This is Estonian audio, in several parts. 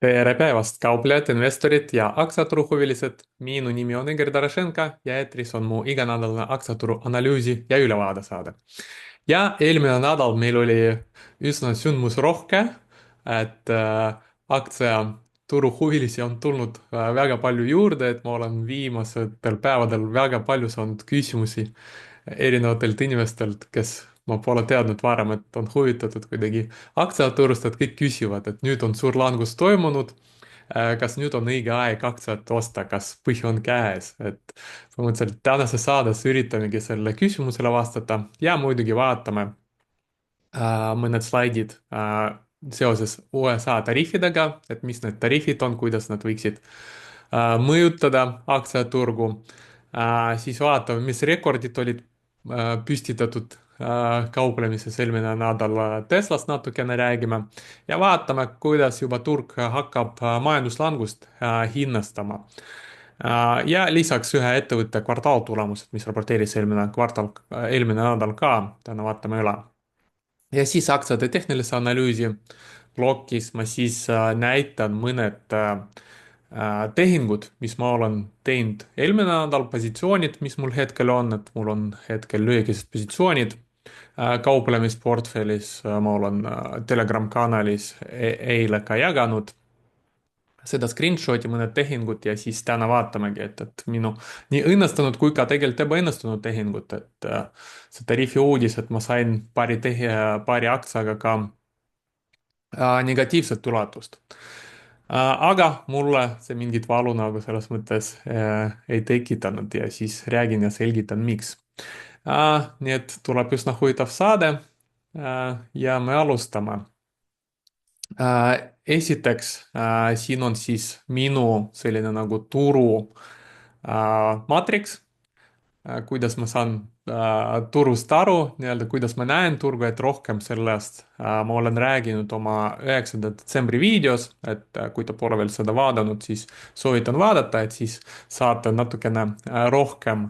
Tere päevast, kauplejad, investorid ja aktsiaturuhuvilised. Minu nimi on Igor Darašenka ja eetris on mu iganädalane aktsiaturu analüüsi ja ülevaade saade. Ja eelmine nädal meil oli üsna sündmusrohke, et aktsiaturu huvilisi on tulnud väga palju juurde, et ma olen viimastel päevadel väga palju saanud küsimusi erinevatelt inimestelt, kes ma pole teadnud varem, et on huvitatud kuidagi aktsiaturust, et kõik küsivad, et nüüd on suur langus toimunud. Kas nüüd on õige aeg aktsiat osta, kas põhi on käes, et põhimõtteliselt tänases saades üritamegi sellele küsimusele vastata ja muidugi vaatame mõned slaidid seoses USA tariifidega, et mis need tariifid on, kuidas nad võiksid mõjutada aktsiaturgu. Siis vaatame, mis rekordid olid püstitatud kauplemises eelmine nädal. Teslast natukene räägime ja vaatame, kuidas juba turg hakkab majanduslangust hinnastama. Ja lisaks ühe ettevõtte kvartaaltulemused, mis raporteeris eelmine nädal ka, täna vaatame üle. Ja siis aktsiate tehnilise analüüsi plokis ma siis näitan mõned tehingud, mis ma olen teinud eelmine nädal, positsioonid, mis mul hetkel on, et mul on hetkel lühikesed positsioonid kauplemisportfellis, ma olen Telegram-kanalis eile ka jaganud seda screenshot'i, mõned tehingud ja siis täna vaatamegi, et minu nii õnnestunud kui ka tegelikult ebaõnnestunud tehingud, et see tariifi uudis, et ma sain paari aktsiaga ka negatiivset tuletust. Aga mulle see mingit valu nagu selles mõttes ei tekitanud ja siis räägin ja selgitan, miks. Nii et tuleb üsna huvitav saade ja me alustame. Esiteks, siin on siis minu selline nagu turu maatriks, kuidas ma saan turust aru, nii-öelda kuidas ma näen turgu, et rohkem sellest ma olen rääkinud oma 9. detsembri videos, et kui te pole veel seda vaadanud, siis soovitan vaadata, et siis saate natukene rohkem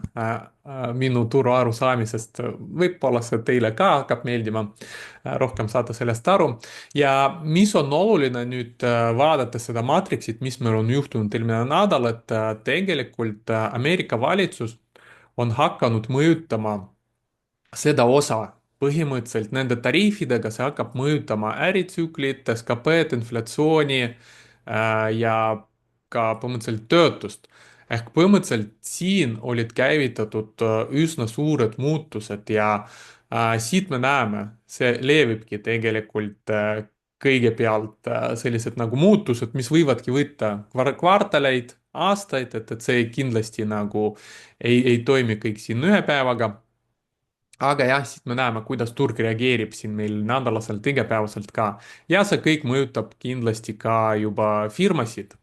minu turu arusaamisest, võib-olla see teile ka hakkab meeldima, rohkem saate sellest aru. Ja mis on oluline nüüd vaadates seda maatriksit, mis meil on juhtunud eelmine nädal, et tegelikult Ameerika valitsus on hakanud mõjutama seda osa põhimõtteliselt nende tariifidega, see hakkab mõjutama äritsüklit, SKP-d, inflatsiooni ja ka põhimõtteliselt töötust. Ehk põhimõtteliselt siin olid käivitatud üsna suured muutused ja siit me näeme, see leevibki tegelikult kõigepealt sellised nagu muutused, mis võivadki võtta kvartaleid, aastaid, et see kindlasti nagu ei toimi kõik siin ühe päevaga. Aga jah, siit me näeme, kuidas turg reageerib siin meil nädalaselt, igapäevaselt ka. Ja see kõik mõjutab kindlasti ka juba firmasid,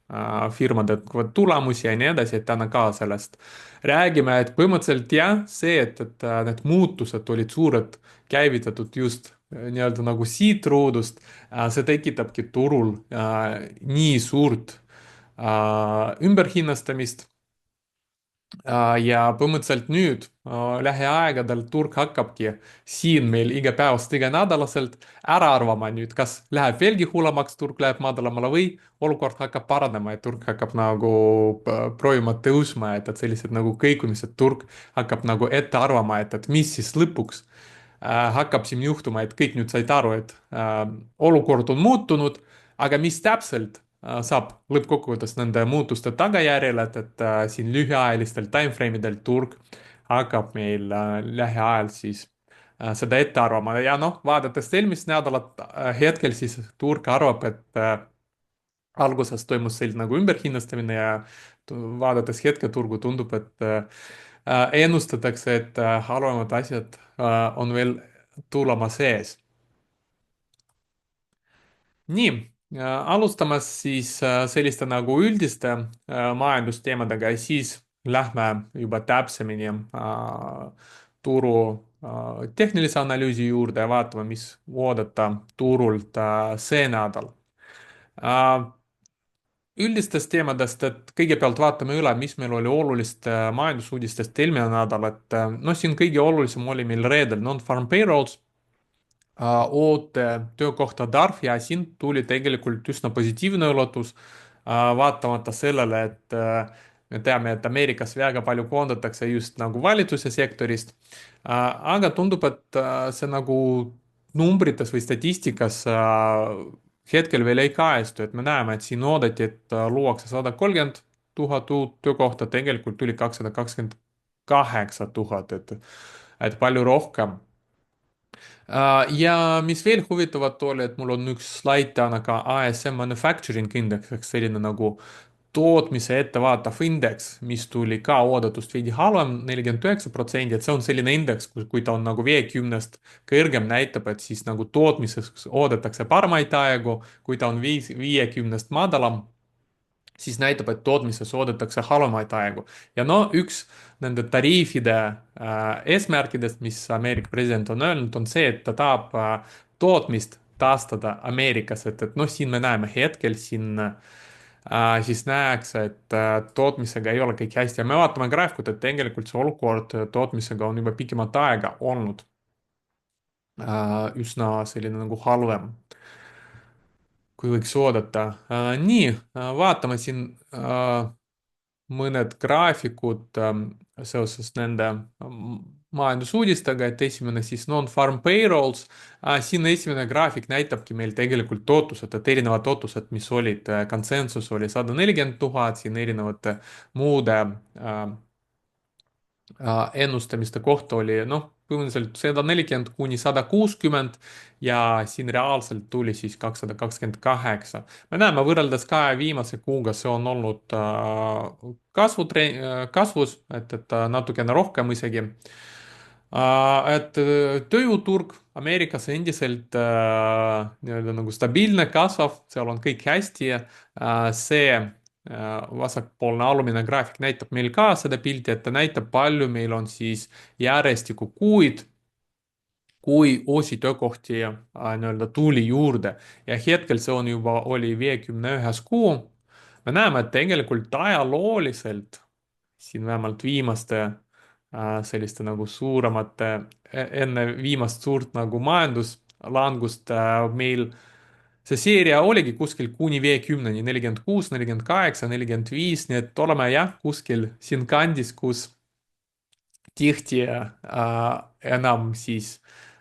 firmade tulemusi ja nii edasi, et täna ka sellest räägime, et põhimõtteliselt jah, see, et need muutused olid suured, käivitatud just nii-öelda nagu siit ruudust, see tekitabki turul nii suurt ümberhinnastamist. Ja põhimõtteliselt nüüd lähiaegadel turg hakkabki siin meil igapäevaselt, iganädalaselt ära arvama nüüd, kas läheb veelgi hullemaks, turg läheb madalamale või olukord hakkab paranema ja turg hakkab nagu proovima tõusma, et sellised nagu kõikumised, turg hakkab nagu ette arvama, et mis siis lõpuks hakkab siin juhtuma, et kõik nüüd said aru, et olukord on muutunud, aga mis täpselt saab lõppkokkuvõttes nende muutuste tagajärjel, et siin lühiajalistel timeframe idel turg hakkab meil lähiajal siis seda ette arvama ja noh, vaadates eelmist nädalat, hetkel siis turg arvab, et alguses toimus selline nagu ümberhinnastamine ja vaadates hetketurgu tundub, et ennustatakse, et halvemad asjad on veel tulemas sees. Nii, alustamas siis selliste nagu üldiste majandusteemadega ja siis lähme juba täpsemini turu tehnilise analüüsi juurde ja vaatame, mis oodata turult see nädal. Üldistest teemadest, et kõigepealt vaatame üle, mis meil oli olulist majandusuudistest eelmine nädal, et noh, siin kõige olulisem oli meil reedel non-farm payrolls uute töökohtade arv ja siin tuli tegelikult üsna positiivne üllatus, vaatamata sellele, et me teame, et Ameerikas väga palju koondatakse just nagu valitsuse sektorist. aga tundub, et see nagu numbrites või statistikas hetkel veel ei kajastu, et me näeme, et siin oodati, et luuakse 130 000 uut töökohta, tegelikult tuli 228 000, et palju rohkem. Ja mis veel huvitavat oli, et mul on üks slaid täna ka ASM Manufacturing Index ehk selline nagu tootmise ettevaatav indeks, mis tuli ka oodatust veidi halvem, 49%, et see on selline indeks, kui ta on nagu 50-st kõrgem, näitab, et siis nagu tootmises oodatakse paremaid aegu, kui ta on 50-st madalam, siis näitab, et tootmises oodatakse halvemaid aegu. ja no üks nende tariifide eesmärkidest, mis Ameerika president on öelnud, on see, et ta tahab tootmist taastada Ameerikas, et noh, siin me näeme hetkel siin siis näeks, et tootmisega ei ole kõik hästi ja me vaatame graafikut, et tegelikult see olukord tootmisega on juba pikemat aega olnud üsna selline nagu halvem, kui võiks oodata. Nii, vaatame siin mõned graafikud seoses nende majandusuudistega, et esimene siis non-farm payrolls. siin esimene graafik näitabki meil tegelikult tootlused, et erinevad tootlused, mis olid, konsensus oli 140 000, siin erinevate muude ennustamiste kohta oli noh, põhimõtteliselt 140 kuni 160 ja siin reaalselt tuli siis 228. me näeme võrreldes kahe viimase kuuga, see on olnud kasvus, et natukene rohkem isegi. Et tööjõuturg Ameerikas endiselt nii-öelda nagu stabiilne, kasvav, seal on kõik hästi. see vasakpoolne alumine graafik näitab meil ka seda pilti, et ta näitab, palju meil on siis järjestikku kuid, kui uusi töökohti nii-öelda tuli juurde ja hetkel see on juba, oli 51 kuu. me näeme, et tegelikult ajalooliselt siin vähemalt viimaste selliste nagu suuremate, enne viimast suurt nagu majanduslangust meil see seeria oligi kuskil kuni 50-ni, 46, 48, 45, nii et oleme jah, kuskil siinkandis, kus tihti enam siis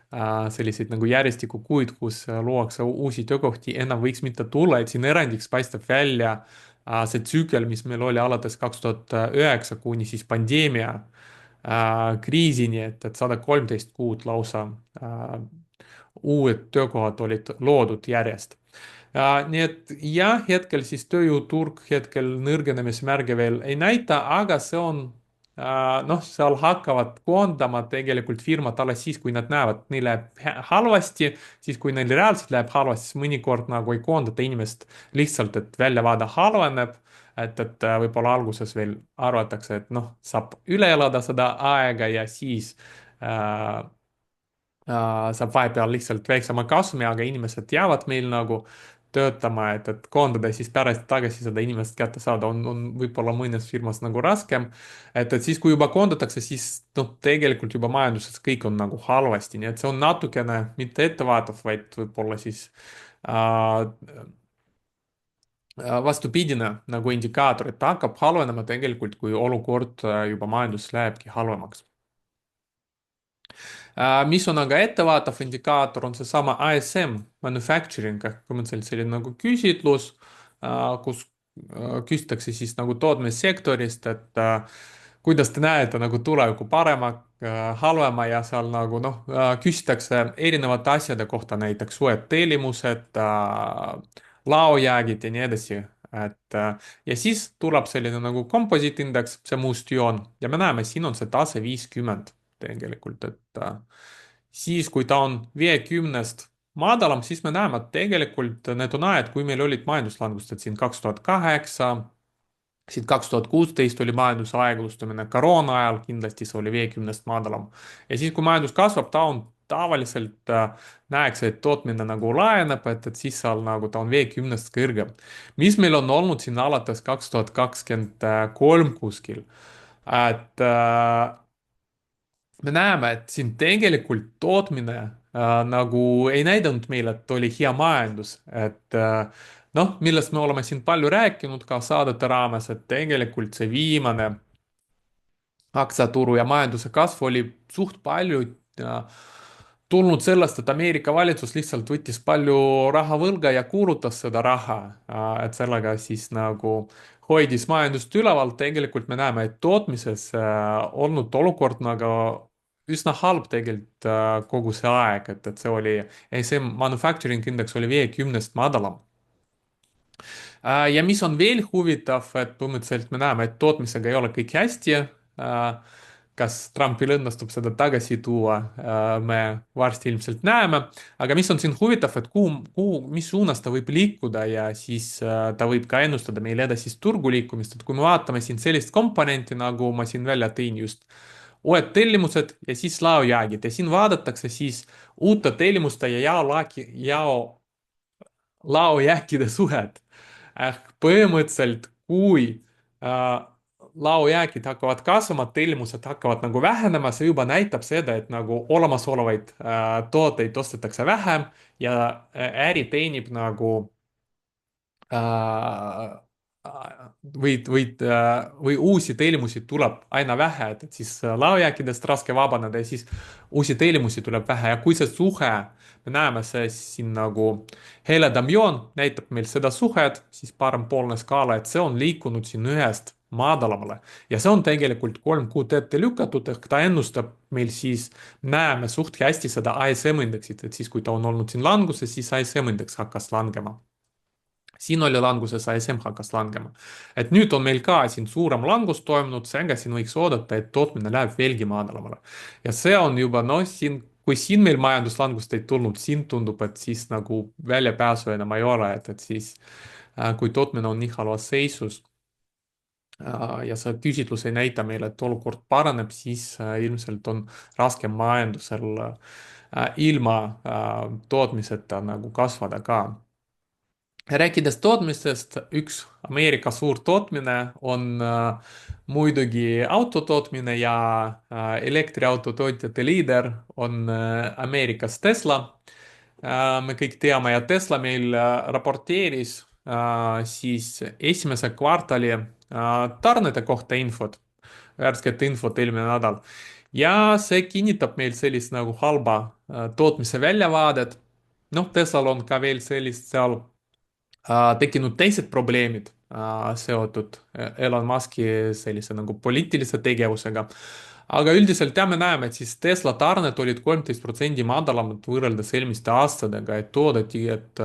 selliseid nagu järjestikukuid, kus luuakse uusi töökohti, enam võiks mitte tulla, et siin erandiks paistab välja see tsükkel, mis meil oli alates 2009 kuni siis pandeemia kriisini, et 113 kuud lausa uued töökohad olid loodud järjest. Nii et jah, hetkel siis tööjõuturg hetkel nõrgenemise märge veel ei näita, aga see on noh, seal hakkavad koondama tegelikult firmad alles siis, kui nad näevad, et neil läheb halvasti, siis kui neil reaalselt läheb halvasti, siis mõnikord nagu ei koondata inimest lihtsalt, et väljavaade halveneb, et võib-olla alguses veel arvatakse, et noh, saab üle elada seda aega ja siis saab vahepeal lihtsalt väiksema kasumi, aga inimesed jäävad meil nagu töötama, et koondada ja siis pärast tagasi seda inimest kätte saada on võib-olla mõnes firmas nagu raskem. et siis, kui juba koondatakse, siis noh, tegelikult juba majanduses kõik on nagu halvasti, nii et see on natukene mitte ettevaatav, vaid võib-olla siis äh, vastupidine nagu indikaator, et ta hakkab halvenema tegelikult, kui olukord juba majanduses lähebki halvemaks. mis on aga ettevaatav indikaator, on seesama ISM manufacturing ehk põhimõtteliselt selline nagu küsitlus, kus küsitakse siis nagu tootmissektorist, et kuidas te näete nagu tuleviku parema, halvema ja seal nagu noh, küsitakse erinevate asjade kohta, näiteks uued tellimused, laojäägid ja nii edasi. Ja siis tuleb selline nagu komposiitindeks, see must joon ja me näeme, siin on see tase 50 tegelikult, et siis, kui ta on 50-st madalam, siis me näeme, et tegelikult need on ajad, kui meil olid majanduslangused siin 2008, siin 2016 oli majanduse aeglustumine, koroona ajal kindlasti see oli 50-st madalam. ja siis, kui majandus kasvab, ta on tavaliselt näeks, et tootmine nagu laieneb, et siis seal nagu ta on 50-st kõrgem. mis meil on olnud siin alates 2023 kuskil, et me näeme, et siin tegelikult tootmine nagu ei näidanud meile, et oli hea majandus, et noh, millest me oleme siin palju rääkinud ka saadete raames, et tegelikult see viimane aktsiaturu ja majanduse kasv oli suht palju tulnud sellest, et Ameerika valitsus lihtsalt võttis palju raha võlga ja kulutas seda raha, et sellega siis nagu hoidis majandust üleval. tegelikult me näeme, et tootmises olnud olukord nagu üsna halb tegelikult kogu see aeg, et see oli, see manufacturing index oli 50-st madalam. Ja mis on veel huvitav, et põhimõtteliselt me näeme, et tootmisega ei ole kõik hästi. Kas Trumpil õnnestub seda tagasi tuua, me varsti ilmselt näeme. aga mis on siin huvitav, et mis suunas ta võib liikuda ja siis ta võib ka ennustada meil edasist turgu liikumist, et kui me vaatame siin sellist komponenti, nagu ma siin välja tõin just, uued tellimused ja siis laojäägid ja siin vaadatakse siis uute tellimuste ja laojääkide suhet. Ehk põhimõtteliselt, kui äh, laojäägid hakkavad kasvama, tellimused hakkavad nagu vähenema, see juba näitab seda, et nagu olemasolevaid tooteid ostetakse vähem ja äri teenib nagu äh, või uusi tellimusi tuleb aina vähe, et siis laojääkidest raske vabaneda ja siis uusi tellimusi tuleb vähe ja kui see suhe, me näeme see siin nagu heledam joon näitab meil seda suhet, siis parempoolne skaala, et see on liikunud siin ühest madalamale ja see on tegelikult 3 kuud ette lükatud, ehk ta ennustab meil siis, näeme suht hästi seda ISM indeksit, et siis kui ta on olnud siin languses, siis ISM indeks hakkas langema. Siin oli languses, ISM hakkas langema. et nüüd on meil ka siin suurem langus toimunud, seega siin võiks oodata, et tootmine läheb veelgi madalamale. ja see on juba, noh, siin, kui siin meil majanduslangust ei tulnud, siin tundub, et siis nagu väljapääsu enam ei ole, et siis kui tootmine on nii halvas seisus ja see küsitlus ei näita meile, et olukord paraneb, siis ilmselt on raskem majandusel ilma tootmiseta nagu kasvada ka. Rääkides tootmisest, üks Ameerika suur tootmine on muidugi autotootmine ja elektriautotootjate liider on Ameerikas Tesla. Me kõik teame ja Tesla meil raporteeris siis esimese kvartali tarnete kohta infot, värsket infot eelmine nädal. ja see kinnitab meil sellist nagu halba tootmise väljavaadet. noh, Teslal on ka veel sellist seal tekkinud teised probleemid seotud Elon Muski sellise nagu poliitilise tegevusega. aga üldiselt ja me näeme, et siis Tesla tarned olid 13% madalamad võrreldes eelmiste aastatega, et toodeti, et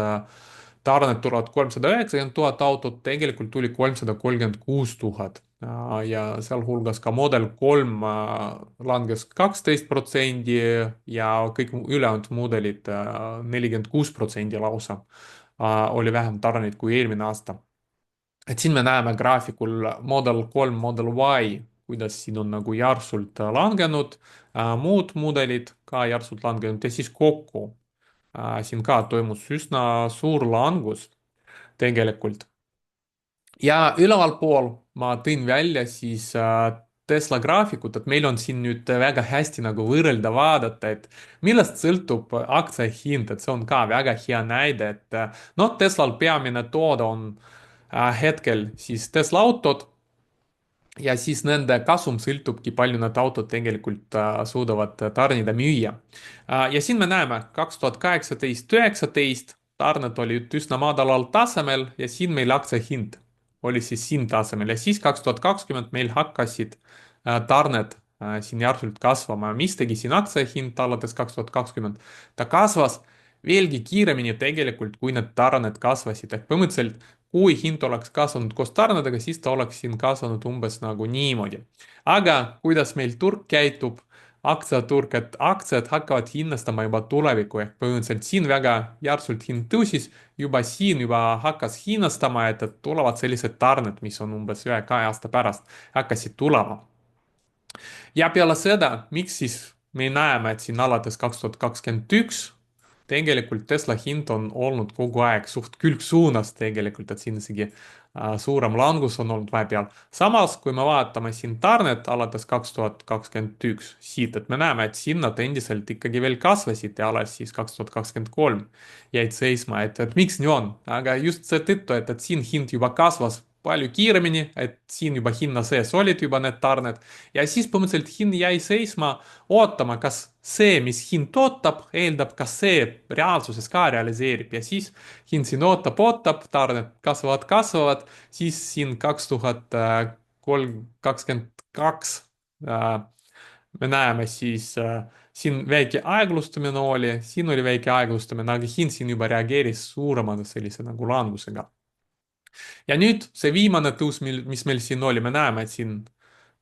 tarned tulevad 390 000 autot, tegelikult tuli 336 000 ja sealhulgas ka Model 3 langes 12% ja kõik ülejäänud mudelid 46% lausa oli vähem tarneid kui eelmine aasta. et siin me näeme graafikul Model 3, Model Y, kuidas siin on nagu järsult langenud, muud mudelid ka järsult langenud ja siis kokku siin ka toimus üsna suur langus tegelikult. ja ülevalpool ma tõin välja siis Tesla graafikut, et meil on siin nüüd väga hästi nagu võrrelda, vaadata, et millest sõltub aktsia hind, et see on ka väga hea näide, et noh, Teslal peamine toode on hetkel siis Tesla autod ja siis nende kasum sõltubki, palju need autod tegelikult suudavad tarnida, müüa. ja siin me näeme 2018, 19 tarned olid üsna madalal tasemel ja siin meil aktsia hind oli siis siin tasemel ja siis 2020 meil hakkasid tarned siin järsult kasvama. mis tegi siin aktsia hind alates 2020? ta kasvas veelgi kiiremini tegelikult, kui need tarned kasvasid, ehk põhimõtteliselt kui hind oleks kasvanud koos tarnedega, siis ta oleks siin kasvanud umbes nagu niimoodi. aga kuidas meil turg käitub, aktsiaturg, et aktsiad hakkavad hinnastama juba tulevikku, ehk põhimõtteliselt siin väga järsult hind tõusis, juba hakkas hinnastama, et tulevad sellised tarned, mis on umbes 1-2 aasta pärast, hakkasid tulema. ja peale seda, miks siis me näeme, et siin alates 2021 tegelikult Tesla hind on olnud kogu aeg suht külgsuunas tegelikult, et siin isegi suurem langus on olnud vahepeal. samas, kui me vaatame siin tarnet alates 2021 siit, et me näeme, et hinnad endiselt ikkagi veel kasvasid ja alles siis 2023 jäid seisma, et miks nii on, aga just seetõttu, et siin hind juba kasvas palju kiiremini, et siin juba hinna sees olid juba need tarned ja siis põhimõtteliselt hind jäi seisma ootama, kas see, mis hind ootab, eeldab, kas see reaalsuses ka realiseerib ja siis hind siin ootab, tarned kasvavad, siis siin 2022 me näeme siis siin väike aeglustumine oli, siin oli väike aeglustumine, aga hind siin juba reageeris suurema sellise nagu langusega. Ja nüüd see viimane tõus, mis meil siin oli, me näeme, et siin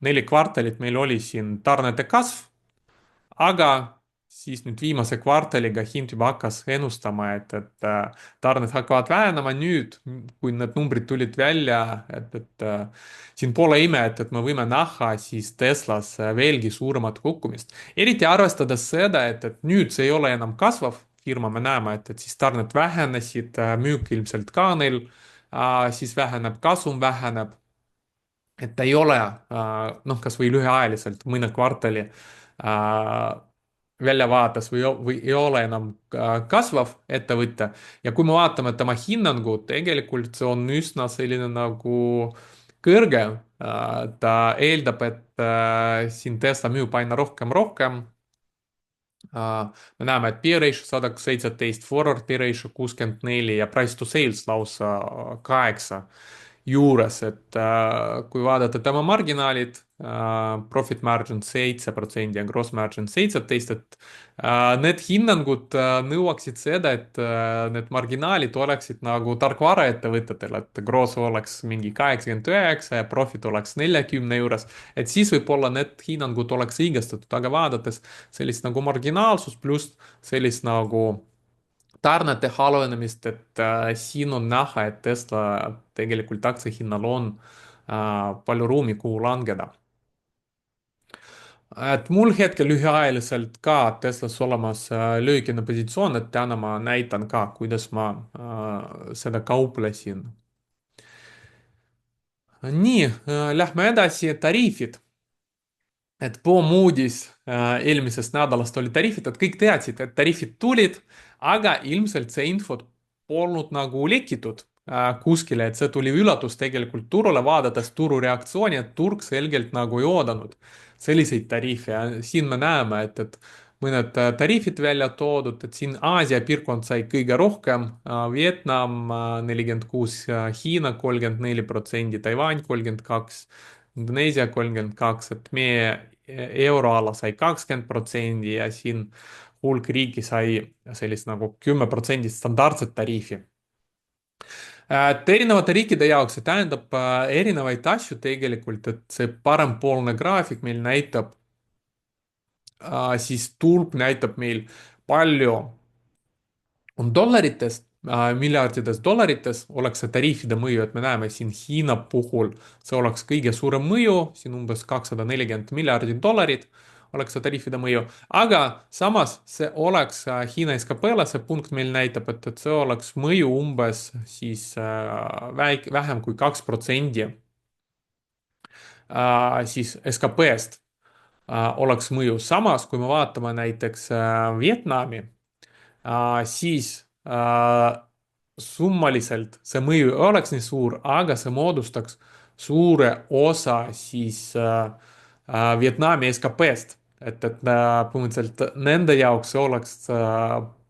4 kvartalit meil oli siin tarnete kasv, aga siis nüüd viimase kvartaliga hind juba hakkas ennustama, et tarned hakkavad vähenema nüüd, kui need numbrid tulid välja, siin pole ime, et me võime näha siis Teslas veelgi suuremat kukkumist. eriti arvestades seda, et nüüd see ei ole enam kasvav firma, me näeme, et siis tarned vähenesid, müük ilmselt ka neil siis väheneb, kasum väheneb, et ta ei ole noh, kas või lühiajaliselt mõne kvartali väljavaates või ei ole enam kasvav ettevõte. ja kui me vaatame tema hinnangut, tegelikult see on üsna selline nagu kõrge. ta eeldab, et siin Tesla müüb aina rohkem. Me näeme, et P ratio 117, forward P ratio 64 ja price to sales lausa 8 juures, kui vaadata tema marginaalid, profit margin 7% ja gross margin 17%, need hinnangud nõuaksid seda, et need marginaalid oleksid nagu tarkvaraettevõtetel, et gross oleks mingi 89 ja profit oleks 40 juures, et siis võib-olla need hinnangud oleks õigestatud, aga vaadates sellist nagu marginaalsust pluss sellist nagu tarnete halvenemist, siin on näha, et Tesla tegelikult aktsiahinnal on palju ruumi, kuhu langeda. et mul hetkel lühiajaliselt ka Teslas olemas löögine positsioon, et täna ma näitan ka, kuidas ma seda kauplesin. nii, lähme edasi, tariifid. et POM-uudis eelmisest nädalast oli tariifid, et kõik teadsid, et tariifid tulid, aga ilmselt see infot polnud nagu lekitud kuskile, et see tuli üllatus tegelikult turule, vaadates turu reaktsiooni, et turg selgelt nagu ei oodanud selliseid tariife ja siin me näeme, et mõned tariifid välja toodud, et siin Aasia piirkond sai kõige rohkem, Vietnam 46, Hiina 34%, Taiwan 32%, Indoneesia 32%, et meie euroala sai 20% ja siin hulk riiki sai sellist nagu 10% standardset tariifi. et erinevate riikide jaoks see tähendab erinevaid asju tegelikult, et see parempoolne graafik meil näitab, siis tulp näitab meil palju on dollarites, miljardides dollarites oleks see tariifide mõju, et me näeme siin Hiina puhul, see oleks kõige suurem mõju, siin umbes 240 miljardit dollarit oleks see tariifide mõju, aga samas see oleks Hiina SKP-le, see punkt meil näitab, et see oleks mõju umbes siis vähem kui 2% siis SKP-st oleks mõju. samas, kui me vaatame näiteks Vietnami, siis summaliselt see mõju ei oleks nii suur, aga see moodustaks suure osa siis Vietnami SKP-st. põhimõtteliselt nende jaoks see oleks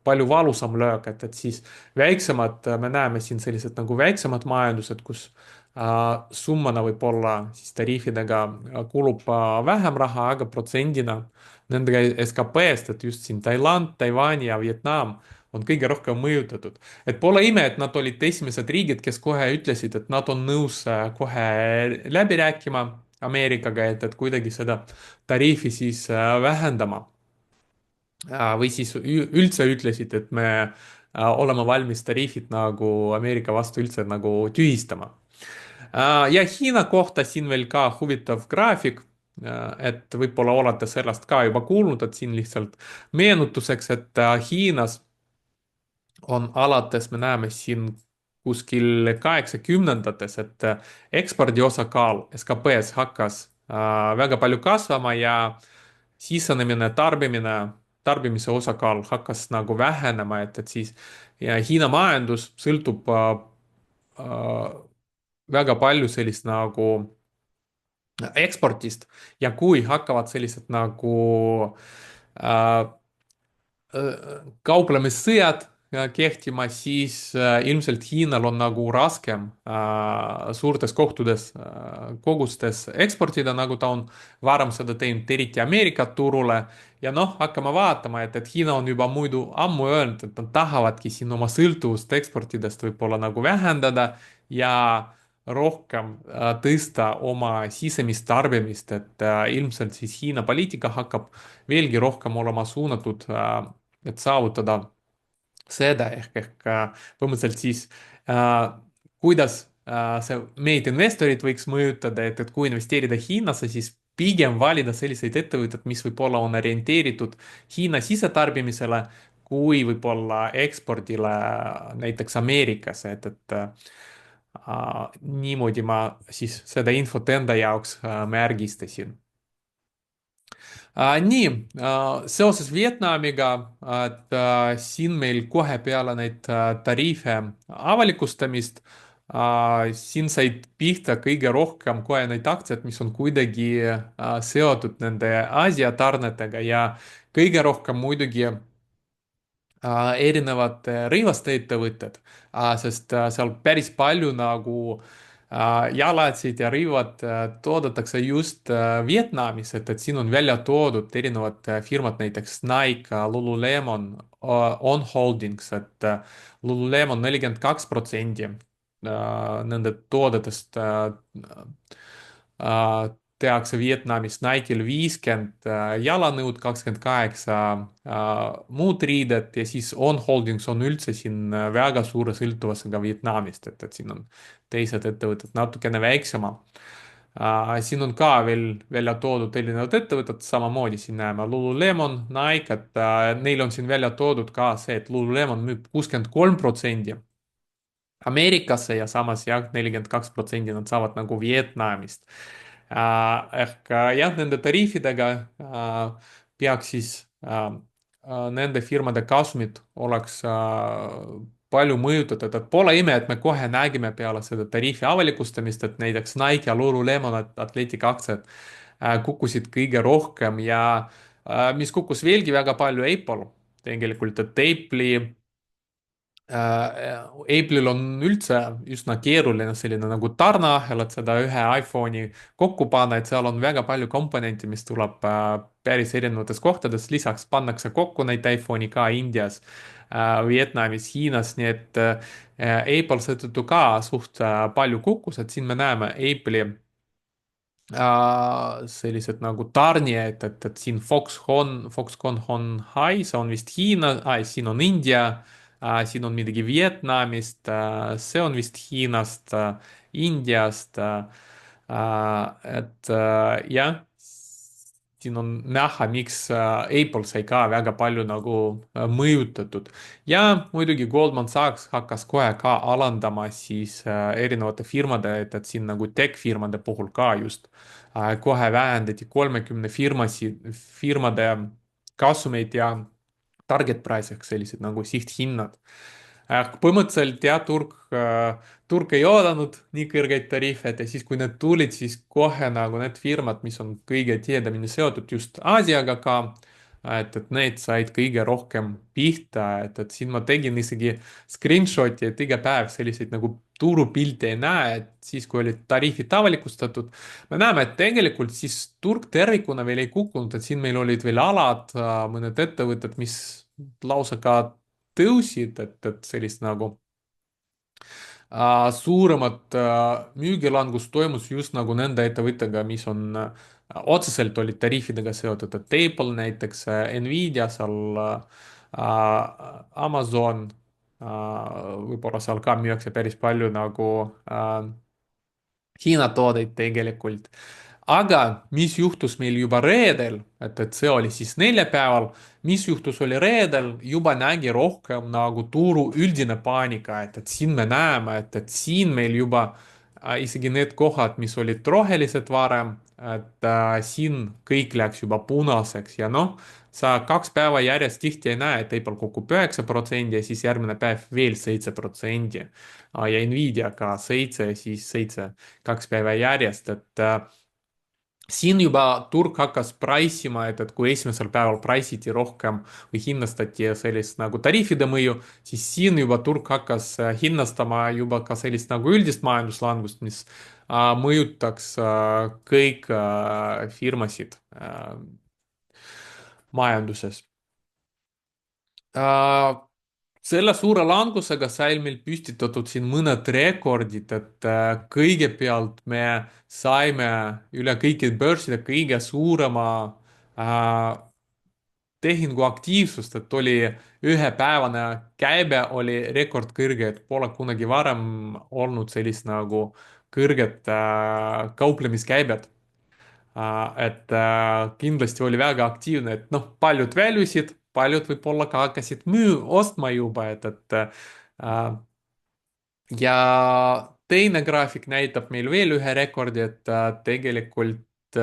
palju valusam löök, et siis väiksemad, me näeme siin sellised nagu väiksemad majandused, kus summana võib-olla siis tariifidega kulub vähem raha, aga protsendina nende SKP-st, et just siin Tailand, Taiwan ja Vietnam on kõige rohkem mõjutatud. et pole ime, et nad olid esimesed riigid, kes kohe ütlesid, et nad on nõus kohe läbi rääkima Ameerikaga, et kuidagi seda tariifi siis vähendama. või siis üldse ütlesid, et me oleme valmis tariifid nagu Ameerika vastu üldse nagu tühistama. ja Hiina kohta siin veel ka huvitav graafik, et võib-olla olete sellest ka juba kuulnud, et siin lihtsalt meenutuseks, et Hiinas on alates, me näeme siin kuskil 80-ndates, et ekspordi osakaal SKP-s hakkas väga palju kasvama ja sisenemine, tarbimise osakaal hakkas nagu vähenema, et siis ja Hiina majandus sõltub väga palju sellist nagu ekspordist ja kui hakkavad sellised nagu äh, kauplemissõjad kehtima, siis ilmselt Hiinal on nagu raskem suurtes kogustes eksportida, nagu ta on varem seda teinud, eriti Ameerika turule. ja noh, hakkame vaatama, et Hiina on juba muidu ammu öelnud, et nad tahavadki siin oma sõltuvust eksportidest võib-olla nagu vähendada ja rohkem tõsta oma sisemist tarbimist, et ilmselt siis Hiina poliitika hakkab veelgi rohkem olema suunatud et saavutada seda põhimõtteliselt siis kuidas see meid investorid võiks mõjutada, et kui investeerida Hiinasse, siis pigem valida selliseid ettevõtteid, mis võib-olla on orienteeritud Hiina sisetarbimisele, kui võib-olla ekspordile näiteks Ameerikasse, niimoodi ma siis seda infot enda jaoks märgistasin. Nii, seoses Vietnamiga, et siin meil kohe peale neid tariife avalikustamist, siin said pihta kõige rohkem kohe need aktsiad, mis on kuidagi seotud nende Aasia tarnetega ja kõige rohkem muidugi erinevad rõivaste ettevõtted, sest seal päris palju nagu jalatsid ja rõivad toodetakse just Vietnamis, et siin on välja toodud erinevad firmad, näiteks Nike, Lululemon, On Holdings, et Lululemon 42% nende toodetest tehakse Vietnamis, Nike'il 50 jalanõud, 28 muud riidet ja siis On Holdings on üldse siin väga suure sõltuvusega Vietnamist, et siin on teised ettevõtted natukene väiksema. Siin on ka veel välja toodud erinevad ettevõtted, samamoodi siin näeme Lululemon, Nike, et neil on siin välja toodud ka see, et Lululemon müüb 63% Ameerikasse ja samas jah, 42% nad saavad nagu Vietnamist. Jah, nende tariifidega peaks siis nende firmade kasumid oleks palju mõjutatud, et pole ime, et me kohe nägime peale seda tariifi avalikustamist, et näiteks Nike ja Lululemon Athletic aktsiad kukkusid kõige rohkem ja mis kukkus veelgi väga palju, Apple tegelikult, et Apple'il on üldse üsna keeruline selline nagu tarneahel, et seda ühe iPhone'i kokku panna, et seal on väga palju komponente, mis tuleb päris erinevatest kohtadest, lisaks pannakse kokku neid iPhone'i ka Indias, Vietnamis, Hiinas, nii et Apple seetõttu ka suht palju kukkus, et siin me näeme Apple'i sellised nagu tarnijad, et siin Foxconn on Hai, see on vist Hiina, siin on India, siin on midagi Vietnamist, see on vist Hiinast, Indiast, jah, siin on näha, miks Apple sai ka väga palju nagu mõjutatud. ja muidugi Goldman Sachs hakkas kohe ka alandama siis erinevate firmade, et siin nagu tech-firmade puhul ka just kohe vähendati 30 firmade kasumeid ja target price ehk sellised nagu sihthinnad. Põhimõtteliselt jah, turg ei oodanud nii kõrgeid tariife, et ja siis, kui need tulid, siis kohe nagu need firmad, mis on kõige tihedamini seotud just Aasiaga ka, et need said kõige rohkem pihta, et siin ma tegin isegi screenshot'i, et iga päev selliseid nagu turupilte ei näe, et siis, kui olid tariifid avalikustatud, me näeme, et tegelikult siis turg tervikuna veel ei kukkunud, et siin meil olid veel alad, mõned ettevõtted, mis lausa ka tõusid, et sellist nagu suuremat müügilangus toimus just nagu nende ettevõttega, mis on otseselt olid tariifidega seotud, et Apple näiteks, Nvidia seal, Amazon, võib-olla seal ka müüakse päris palju nagu Hiina toodeid tegelikult. aga mis juhtus meil juba reedel, et see oli siis neljapäeval, mis juhtus oli reedel, juba nägi rohkem nagu turu üldine paanika, et siin me näeme, et siin meil juba isegi need kohad, mis olid rohelised varem, siin kõik läks juba punaseks ja noh, sa 2 päeva järjest tihti ei näe, et Apple kukub 9% ja siis järgmine päev veel 7%. Ja Nvidia ka 7 ja siis 7 2 päeva järjest, siin juba turg hakkas price ima, et kui esimesel päeval price iti rohkem või hinnastati sellist nagu tariifide mõju, siis siin juba turg hakkas hinnastama juba ka sellist nagu üldist majanduslangust, mis mõjutaks kõik firmasid majanduses. Äh, selle suure langusega sai meil püstitatud siin mõned rekordid, et kõigepealt me saime üle kõikide börside kõige suurema äh, tehingu aktiivsust, et oli ühepäevane käibe oli rekordkõrge, et pole kunagi varem olnud sellist nagu kõrget kauplemiskäibet. Kindlasti oli väga aktiivne, et noh, paljud väljusid, paljud võib-olla ka hakkasid ostma juba, ja teine graafik näitab meil veel ühe rekordi, et tegelikult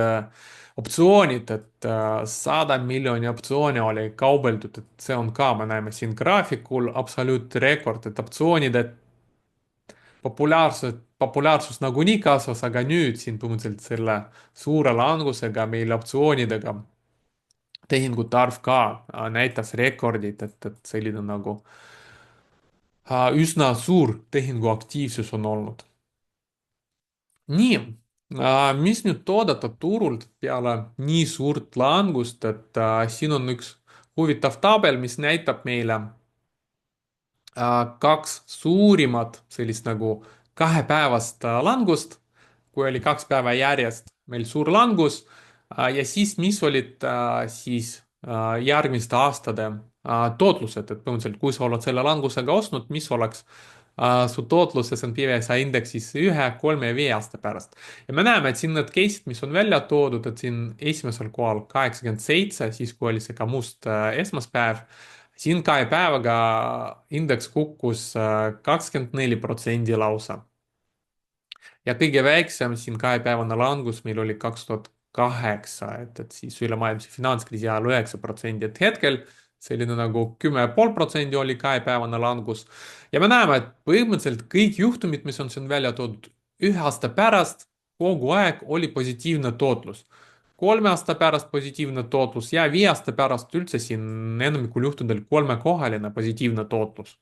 optsioonid, et 100 miljoni optsiooni oli kaubeldud, et see on ka, me näeme siin graafikul absoluutrekord, et optsioonide populaarsus nagunii kasvas, aga nüüd siin põhimõtteliselt selle suure langusega meil optsioonidega tehingute arv ka näitas rekordit, et selline nagu üsna suur tehinguaktiivsus on olnud. nii, mis nüüd oodata turult peale nii suurt langust, et siin on üks huvitav tabel, mis näitab meile kaks suurimat sellist nagu kahepäevast langust, kui oli 2 päeva järjest meil suur langus ja siis, mis olid siis järgmiste aastate tootlused, et põhimõtteliselt, kui sa oled selle langusega ostnud, mis oleks su tootlus S&P 500 indeksis 1, 3 ja 5 aasta pärast. ja me näeme, et siin need case'id, mis on välja toodud, et siin esimesel kohal 87, siis kui oli see ka must esmaspäev, siin 2 päevaga indeks kukkus 24% lausa. ja kõige väiksem siin 2 päevane langus meil oli 2008, et siis ülemaailmse finantskriisi ajal 9%, et hetkel selline nagu 10,5% oli 2 päevane langus. ja me näeme, et põhimõtteliselt kõik juhtumid, mis on siin välja toodud, 1 aasta pärast kogu aeg oli positiivne tootlus. 3 aasta pärast positiivne tootlus ja 5 aasta pärast üldse siin enamikul juhtudel kolmekohaline positiivne tootlus.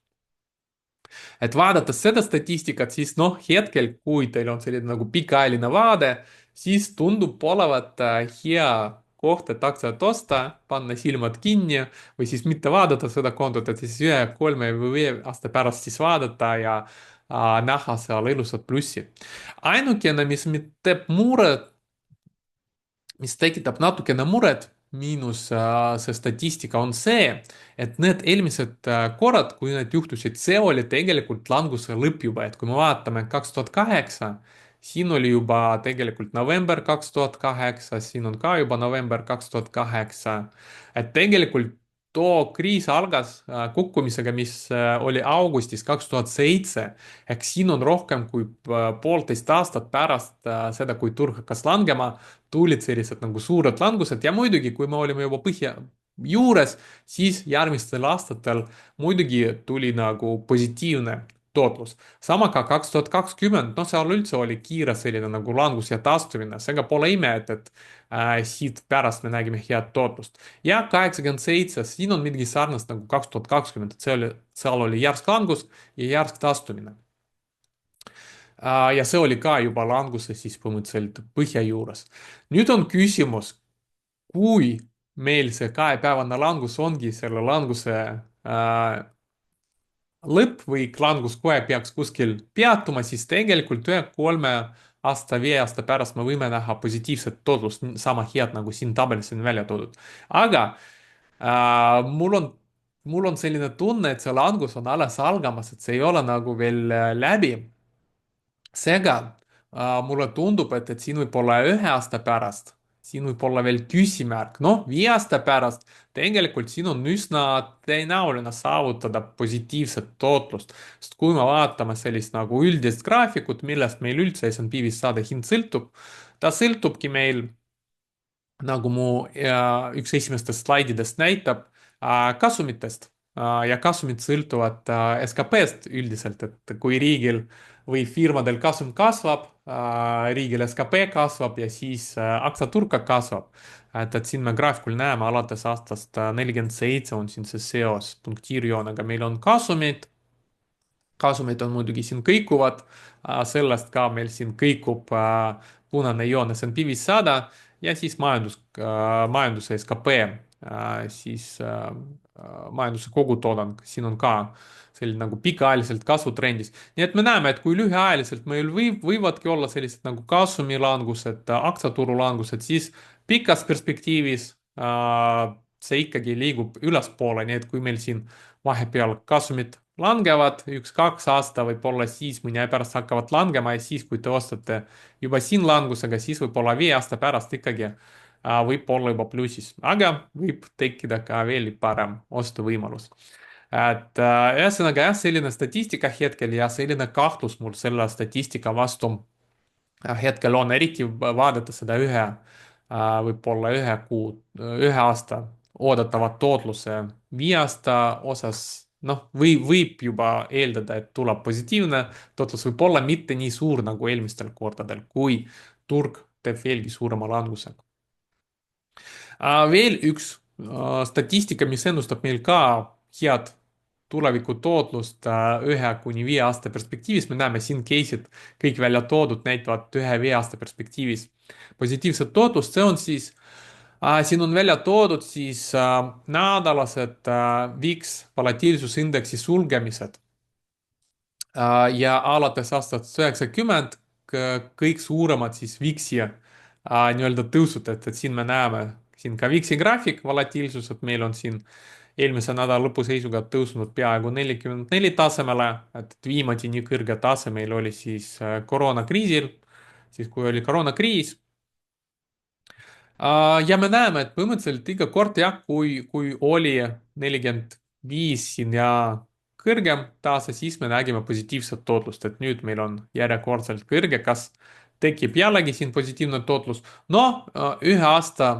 Et vaadates seda statistikat, siis noh, hetkel, kui teil on selline nagu pikaajaline vaade, siis tundub olevat hea koht, et aktsiat osta, panna silmad kinni või siis mitte vaadata seda kontot, et siis 1, 3 või 5 aasta pärast siis vaadata ja näha seal ilusat plussi. ainukene, mis mind teeb muret, mis tekitab natukene muret, miinus see statistika on see, et need eelmised korrad, kui need juhtusid, see oli tegelikult languse lõpp juba, et kui me vaatame 2008, siin oli juba tegelikult november 2008, siin on ka juba november 2008, et tegelikult too kriis algas kukkumisega, mis oli augustis 2007, ehk siin on rohkem kui 1,5 aastat pärast seda, kui turg hakkas langema, tulid sellised nagu suured langused ja muidugi, kui me olime juba põhja juures, siis järgmistel aastatel muidugi tuli nagu positiivne tootlus. sama ka 2020, noh, seal üldse oli kiire selline nagu langus ja taastumine, seega pole ime, et siit pärast me nägime head tootlust. ja 87, siin on midagi sarnast nagu 2020, et seal oli järsk langus ja järsk taastumine. Ja see oli ka juba languses siis põhimõtteliselt põhja juures. nüüd on küsimus, kui meil see 2 päevane langus ongi selle languse lõpp või langus kohe peaks kuskil peatuma, siis tegelikult 1, 3 aasta, 5 aasta pärast me võime näha positiivset tootlust, sama head nagu siin tabelis on välja toodud. aga mul on selline tunne, et see langus on alles algamas, et see ei ole nagu veel läbi. seega mulle tundub, et siin võib olla 1 aasta pärast, siin võib olla veel küsimärk, noh, 5 aasta pärast, tegelikult siin on üsna tõenäoline saavutada positiivset tootlust, sest kui me vaatame sellist nagu üldist graafikut, millest meil üldse S&P 500 hind sõltub, ta sõltubki meil nagu mu üks esimestest slaididest näitab, kasumitest. Ja kasumid sõltuvad SKP-st üldiselt, et kui riigil või firmadel kasum kasvab, riigil SKP kasvab ja siis aktsiaturg ka kasvab. Et siin me graafikul näeme alates aastast 47 on siin see seos punktiirjoonega, meil on kasumid, kasumid on muidugi siin kõikuvad, sellest ka meil siin kõikub punane joon S&P 500 ja siis majanduse SKP, siis majanduse kogutoodang, siin on ka selline nagu pikaajaliselt kasvutrendis. nii et me näeme, et kui lühiajaliselt meil võivadki olla sellised nagu kasumilangused, aktsiaturu langused, siis pikas perspektiivis see ikkagi liigub ülespoole, nii et kui meil siin vahepeal kasumid langevad, 1-2 aasta võib-olla siis mõni aja pärast hakkavad langema ja siis, kui te ostate juba siin langusega, siis võib-olla 5 aasta pärast ikkagi võib olla juba plussis, aga võib tekkida ka veel parem ostuvõimalus. Et ühesõnaga jah, selline statistika hetkel ja selline kahtlus mul selle statistika vastu hetkel on, eriti vaadata seda võib-olla 1 kuu, 1 aasta oodatavat tootluse 5 aasta osas, noh, võib juba eeldada, et tuleb positiivne tootlus, võib-olla mitte nii suur nagu eelmistel kordadel, kui turg teeb veelgi suurema languse. Veel üks statistika, mis ennustab meil ka head tuleviku tootlust 1 kuni 5 aasta perspektiivis, me näeme siin case'id kõik välja toodud, näitavad 1-5 aasta perspektiivis positiivset tootlust, see on siis siin on välja toodud siis nädalased VIX volatiilsusindeksi sulgemised. Ja alates aastast 90 kõik suuremad siis VIX-i nii-öelda tõusud, et siin me näeme siin ka VIX-i graafik, volatiilsus, et meil on siin eelmise nädala lõpu seisuga tõusnud peaaegu 44 tasemele, et viimati nii kõrge tase meil oli siis koroonakriisil, siis kui oli koroonakriis. Ja me näeme, et põhimõtteliselt iga kord jah, kui oli 45 siin ja kõrgem tase, siis me nägime positiivset tootlust, et nüüd meil on järjekordselt kõrge, kas tekib jällegi siin positiivne tootlus. No 1 aasta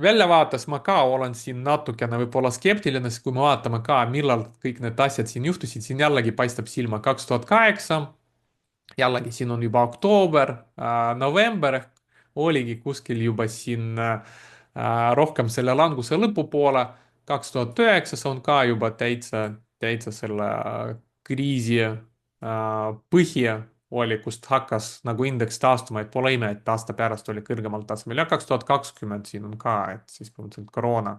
väljavaates ma ka olen siin natukene võib-olla skeptiline, sest kui me vaatame ka, millal kõik need asjad siin juhtusid, siin jällegi paistab silma 2008, jällegi siin on juba oktoober, november ehk oligi kuskil juba siin rohkem selle languse lõpupoole. 2009 see on ka juba täitsa selle kriisi põhi oli, kust hakkas nagu indeks taastuma, et pole ime, et aasta pärast oli kõrgemal tasemel ja 2020 siin on ka, et siis põhimõtteliselt koroona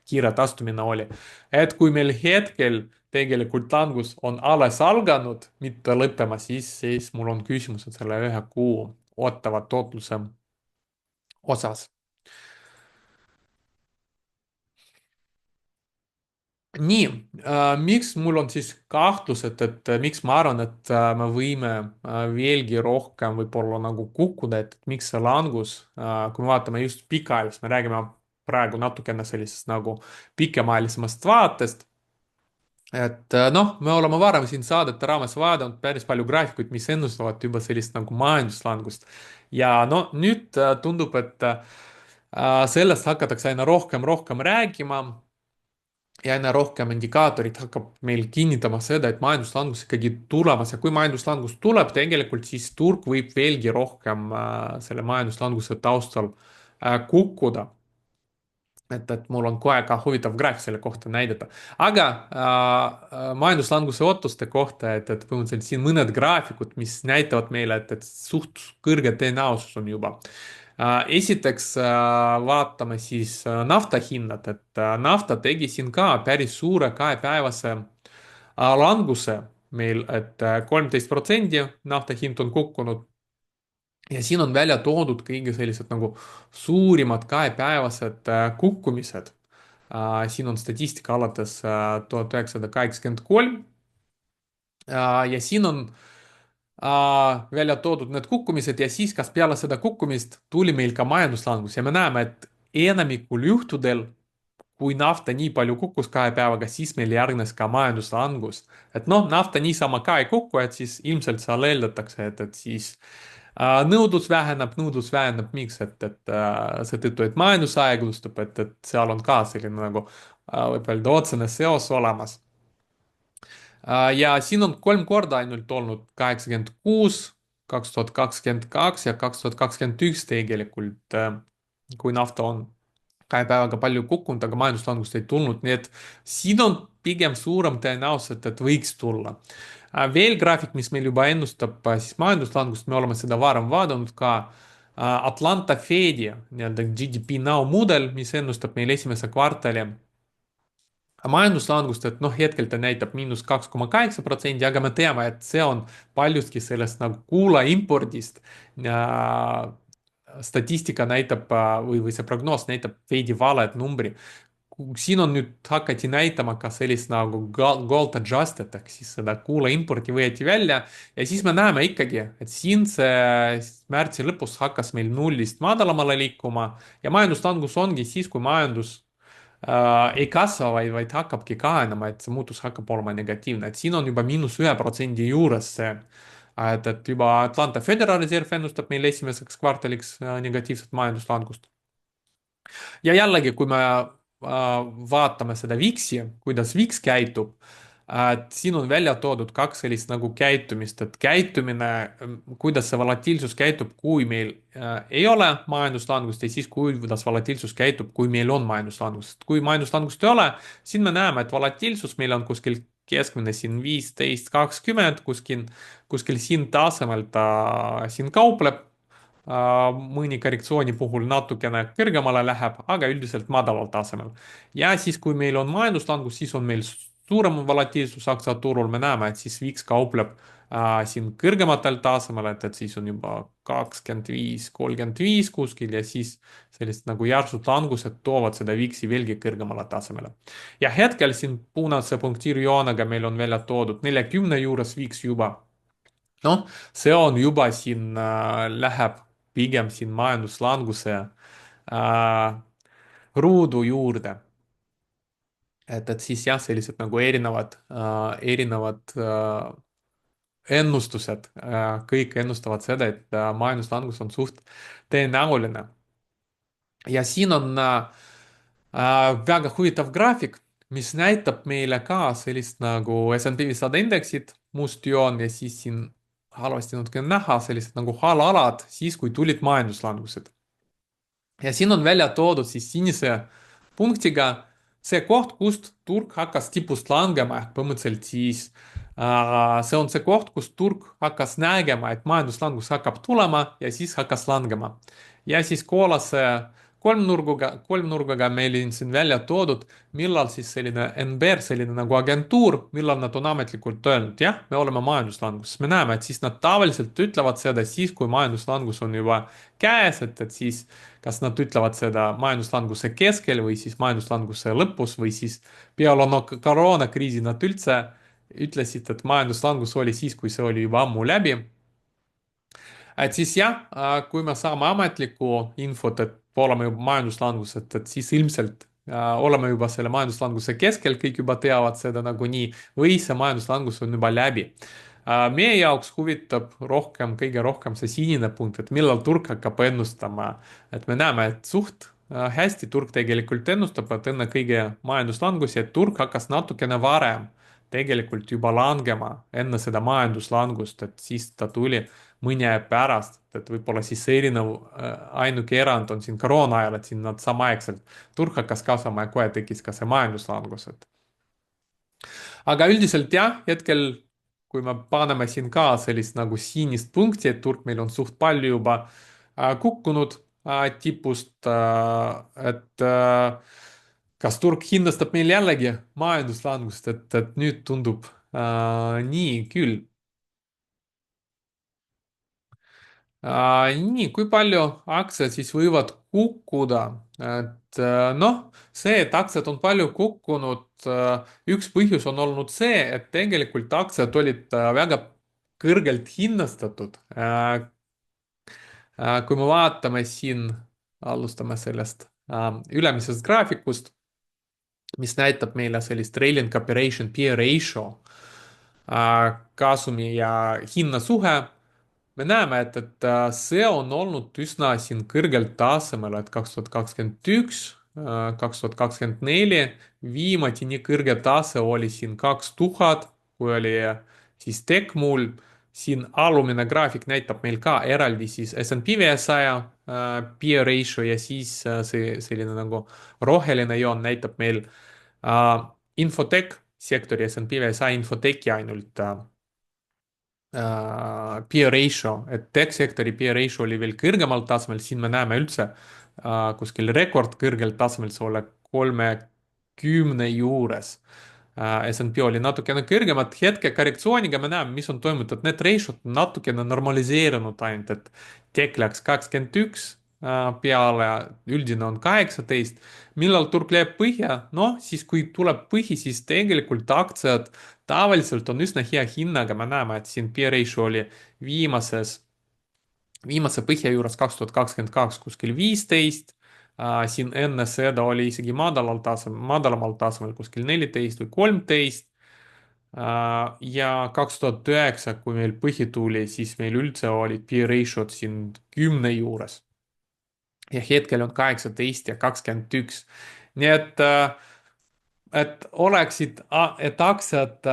kiire taastumine oli. Et kui meil hetkel tegelikult langus on alles alganud, mitte lõppemas, siis mul on küsimused selle 1 kuu ootava tootluse osas. Nii miks mul on siis kahtlused, et miks ma arvan, et me võime veelgi rohkem võib-olla nagu kukkuda, et miks see langus, kui me vaatame just pikaajalist, me räägime praegu natukene sellisest nagu pikemaajalisemast vaatest. Et noh, me oleme varem siin saadete raames vaadanud päris palju graafikuid, mis ennustavad juba sellist nagu majanduslangust. ja no nüüd tundub, et sellest hakatakse aina rohkem rääkima ja aina rohkem indikaatorid hakkab meil kinnitama seda, et majanduslangus ikkagi tulemas ja kui majanduslangus tuleb, tegelikult siis turg võib veelgi rohkem selle majanduslanguse taustal kukkuda. Et mul on kohe ka huvitav graafik selle kohta näidata. Aga majanduslanguse ootuste kohta, et põhimõtteliselt siin mõned graafikud, mis näitavad meile, et suht kõrge tõenäosus on juba. Esiteks vaatame siis nafta hinnad, et nafta tegi siin ka päris suure 2-päevase languse meil, et 13% nafta hind on kukkunud ja siin on välja toodud kõige sellised nagu suurimad 2-päevased kukkumised. Siin on statistika alates 1983 Ja siin on välja toodud need kukkumised ja siis, kas peale seda kukkumist tuli meil ka majanduslangus ja me näeme, et enamikul juhtudel, kui nafta nii palju kukkus 2 päevaga, siis meil järgnes ka majanduslangus. Et noh, nafta niisama ka ei kuku, et siis ilmselt seal eeldatakse, et siis nõudlus väheneb, miks, seetõttu, et majandus aeglustub, et seal on ka selline nagu võib öelda otsene seos olemas. Ja siin on 3 korda ainult olnud 86, 2022 ja 2021 tegelikult, kui nafta on 2 päevaga palju kukkunud, aga majanduslangust ei tulnud, nii et siin on pigem suurem tõenäosus, et võiks tulla. Veel graafik, mis meil juba ennustab siis majanduslangust, me oleme seda varem vaadanud ka. Atlanta Fedi nii-öelda GDP Now mudel, mis ennustab meil esimese kvartali majanduslangust, et noh, hetkel ta näitab –2,8%, aga me teame, et see on paljuski sellest nagu kuula impordist. Statistika näitab või see prognoos näitab veidi valet numbri. Siin on nüüd hakati näitama ka sellist nagu gold adjusted ehk siis seda kuula importi võeti välja ja siis me näeme ikkagi, et siin see märtsi lõpus hakkas meil nullist madalamale liikuma ja majanduslangus ongi siis, kui majandus ei kasva, vaid hakkabki kahanema, et see muutus hakkab olema negatiivne, et siin on juba –1% juures see, et juba Atlanta Federal Reserve ennustab meil esimeseks kvartaliks negatiivset majanduslangust. Ja jällegi, kui me vaatame seda VIX-i, kuidas VIX käitub, et siin on välja toodud kaks sellist nagu käitumist, et käitumine, kuidas see volatiilsus käitub, kui meil ei ole majanduslangust ja siis kuidas volatiilsus käitub, kui meil on majanduslangus. kui majanduslangust ei ole, siin me näeme, et volatiilsus meil on kuskil keskmine siin 15, 20, kuskil siin tasemel ta siin kaupleb. Mõni korrektsiooni puhul natukene kõrgemale läheb, aga üldiselt madalal tasemel. Ja siis, kui meil on majanduslangus, siis on meil suurem volatiilsus aktsiaturul, me näeme, et siis VIX kaupleb siin kõrgematel tasemel, et siis on juba 25, 35 kuskil ja siis sellised nagu järsud langused toovad seda VIX-i veelgi kõrgemale tasemele. Ja hetkel siin punase punktiirjoonega meil on välja toodud 40 juures VIX juba. Noh, see on juba siin läheb pigem siin majanduslanguse ruudu juurde. Et siis jah, sellised nagu erinevad ennustused, kõik ennustavad seda, et majanduslangus on suht tõenäoline. Ja siin on väga huvitav graafik, mis näitab meile ka sellist nagu S&P 500 indeksit, must joon ja siis siin halvasti natuke näha sellised nagu alalad siis, kui tulid majanduslangused. Ja siin on välja toodud siis sinise punktiga see koht, kust turg hakkas tipust langema, ehk põhimõtteliselt siis see on see koht, kus turg hakkas nägema, et majanduslangus hakkab tulema ja siis hakkas langema. Ja siis kollase kolmnurgaga meil on siin välja toodud, millal siis selline NBR, selline nagu agentuur, millal nad on ametlikult öelnud, jah, me oleme majanduslanguses. me näeme, et siis nad tavaliselt ütlevad seda siis, kui majanduslangus on juba käes, et siis kas nad ütlevad seda majanduslanguse keskel või siis majanduslanguse lõpus või siis peale koroonakriisi nad üldse ütlesid, et majanduslangus oli siis, kui see oli juba ammu läbi. Et siis jah, kui me saame ametlikku infot, et oleme juba majanduslangus, et siis ilmselt oleme juba selle majanduslanguse keskel, kõik juba teavad seda nagunii, või see majanduslangus on juba läbi. Meie jaoks huvitab kõige rohkem see sinine punkt, et millal turg hakkab ennustama. Et me näeme, et suht hästi turg tegelikult ennustab, et ennekõike majanduslangusi, et turg hakkas natukene varem tegelikult juba langema enne seda majanduslangust, et siis ta tuli mõni aeg pärast, et võib-olla siis see erinev, ainuke erand on siin koroona ajal, et siin nad samaaegselt, turg hakkas kasvama ja kohe tekkis ka see majanduslangus, et. aga üldiselt jah, hetkel, kui me paneme siin ka sellist nagu sinist punkti, et turg meil on suht palju juba kukkunud tipust, kas turg hinnastab meil jällegi majanduslangust, et nüüd tundub nii küll. Nii, kui palju aktsiad siis võivad kukkuda? et noh, see, et aktsiad on palju kukkunud, üks põhjus on olnud see, et tegelikult aktsiad olid väga kõrgelt hinnastatud. Kui me vaatame siin, alustame sellest ülemisest graafikust, mis näitab meile sellist trailing operation peer ratio, kasumi ja hinna suhe. Me näeme, et see on olnud üsna siin kõrgel tasemel, et 2021, 2024 viimati nii kõrge tase oli siin 2000, kui oli siis Tecmul. siin alumine graafik näitab meil ka eraldi siis S&P 500 peer ratio ja siis see selline nagu roheline joon näitab meil infotech sektori S&P 500 infotech'i ainult peer ratio, et tech-sektori peer ratio oli veel kõrgemal tasemel, siin me näeme üldse kuskil rekordkõrgel tasemel, see ole 30 juures. S&P oli natukene kõrgemat, hetke korrektsiooniga me näeme, mis on toimunud, et need ratio'd natukene normaliseerunud ainult, et tech läks 21 peale, üldine on 18. millal turg läheb põhja? noh, siis kui tuleb põhi, siis tegelikult aktsiad tavaliselt on üsna hea hinnaga, me näeme, et siin peer ratio oli viimase põhja juures 2022 kuskil 15, siin enne seda oli isegi madalamal tasemel kuskil 14 või 13, ja 2009, kui meil põhi tuli, siis meil üldse olid peer ratio'd siin 10 juures ja hetkel on 18 ja 21. nii et oleksid, et aktsiad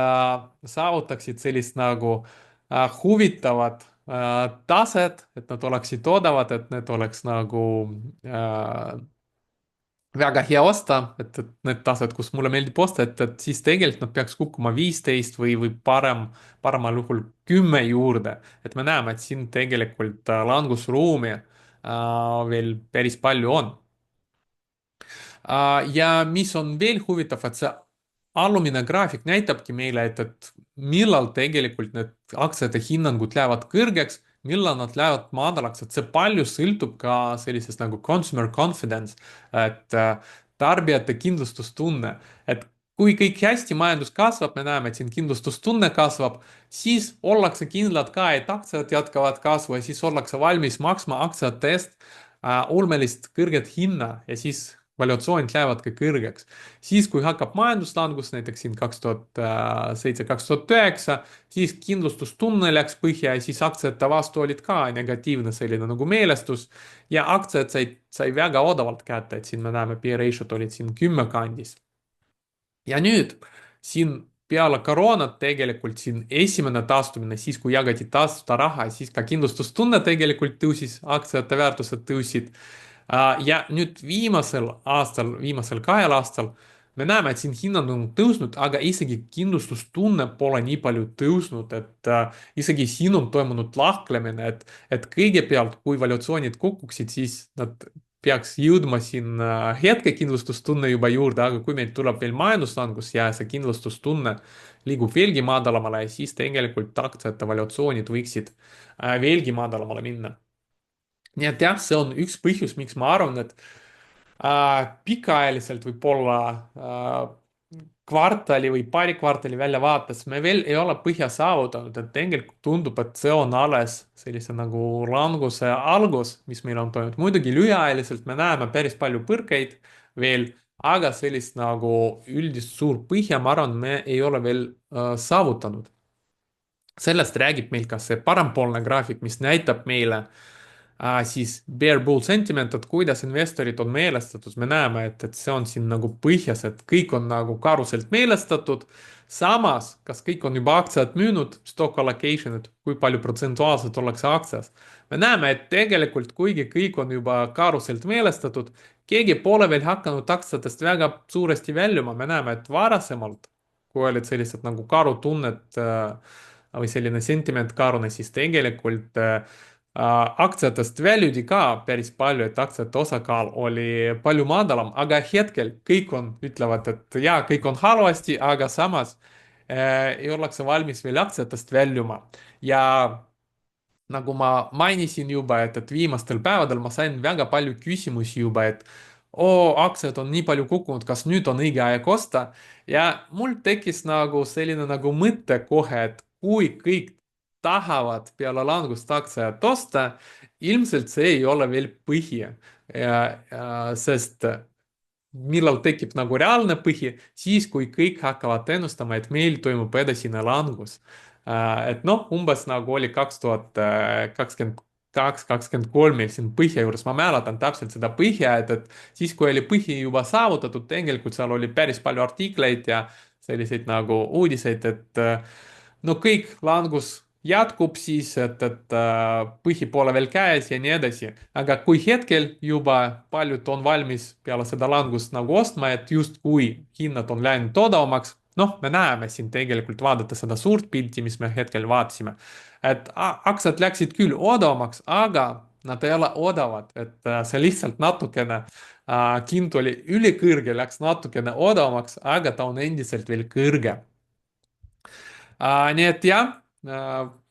saavutaksid sellist nagu huvitavat taset, et nad oleksid odavad, et need oleks nagu väga hea osta, et need tased, kus mulle meeldib osta, et siis tegelikult nad peaks kukkuma 15 või paremal juhul 10 juurde. et me näeme, et siin tegelikult langusruumi veel päris palju on. Ja mis on veel huvitav, et see alumine graafik näitabki meile, et millal tegelikult need aktsiate hinnangud lähevad kõrgeks, millal nad lähevad madalaks, et see palju sõltub ka sellisest nagu consumer confidence, et tarbijate kindlustustunne, et kui kõik hästi, majandus kasvab, me näeme, et siin kindlustustunne kasvab, siis ollakse kindlad ka, et aktsiad jätkavad kasvu ja siis ollakse valmis maksma aktsiate eest ulmelist kõrget hinna ja siis valuatsioonid lähevad ka kõrgeks. siis, kui hakkab majanduslangus, näiteks siin 2007, 2009, siis kindlustustunne läks põhja ja siis aktsiate vastu olid ka negatiivne selline nagu meelestus ja aktsiad sai väga odavalt kätte, et siin me näeme, peer ratio'd olid siin 10 kandis. ja nüüd siin peale koroonat tegelikult siin esimene taastumine, siis kui jagati tasuta raha, siis ka kindlustustunne tegelikult tõusis, aktsiate väärtused tõusid. Ja nüüd viimasel aastal, viimasel 2 aastal me näeme, et siin hinnad on tõusnud, aga isegi kindlustustunne pole nii palju tõusnud, et isegi siin on toimunud lahklemine, et kõigepealt, kui valuatsioonid kukuksid, siis nad peaks jõudma siin hetkekindlustustunne juba juurde, aga kui meil tuleb veel majanduslangus ja see kindlustustunne liigub veelgi madalamale, siis tegelikult aktsiate valuatsioonid võiksid veelgi madalamale minna. nii et jah, see on üks põhjus, miks ma arvan, et pikaajaliselt võib-olla kvartali või paari kvartali väljavaates me veel ei ole põhja saavutanud, et tegelikult tundub, et see on alles sellise nagu languse algus, mis meil on toimunud. muidugi lühiajaliselt me näeme päris palju põrkeid veel, aga sellist nagu üldist suurt põhja, ma arvan, me ei ole veel saavutanud. sellest räägib meil ka see parempoolne graafik, mis näitab meile siis bear bull sentiment, et kuidas investorid on meelestatud, me näeme, et see on siin nagu põhjas, et kõik on nagu karuselt meelestatud. samas, kas kõik on juba aktsiad müünud, stock allocation, et kui palju protsentuaalselt ollakse aktsias. me näeme, et tegelikult kuigi kõik on juba karuselt meelestatud, keegi pole veel hakanud aktsiatest väga suuresti väljuma, me näeme, et varasemalt, kui olid sellised nagu karutunned või selline sentiment karune, siis tegelikult aktsiatest väljuti ka päris palju, et aktsiate osakaal oli palju madalam, aga hetkel kõik ütlevad, et jaa, kõik on halvasti, aga samas ei ollakse valmis veel aktsiatest väljuma. ja nagu ma mainisin juba, et viimastel päevadel ma sain väga palju küsimusi juba, et oo, aktsiad on nii palju kukkunud, kas nüüd on õige aeg osta? Ja mul tekkis nagu selline nagu mõte kohe, et kui kõik tahavad peale langust aktsiat osta, ilmselt see ei ole veel põhi. Sest millal tekib nagu reaalne põhi, siis kui kõik hakkavad ennustama, et meil toimub edasine langus. Et noh, umbes nagu oli 2022, 2023 meil siin põhja juures, ma mäletan täpselt seda põhja, et siis, kui oli põhi juba saavutatud, tegelikult seal oli päris palju artikleid ja selliseid nagu uudiseid, et no kõik langus jätkub siis, et põhi pole veel käes ja nii edasi. aga kui hetkel juba paljud on valmis peale seda langust nagu ostma, et justkui hinnad on läinud odavamaks, noh, me näeme siin tegelikult, vaadates seda suurt pilti, mis me hetkel vaatasime, et aktsiad läksid küll odavamaks, aga nad ei ole odavad, et see lihtsalt natukene hind oli ülikõrge, läks natukene odavamaks, aga ta on endiselt veel kõrge. Nii et jah,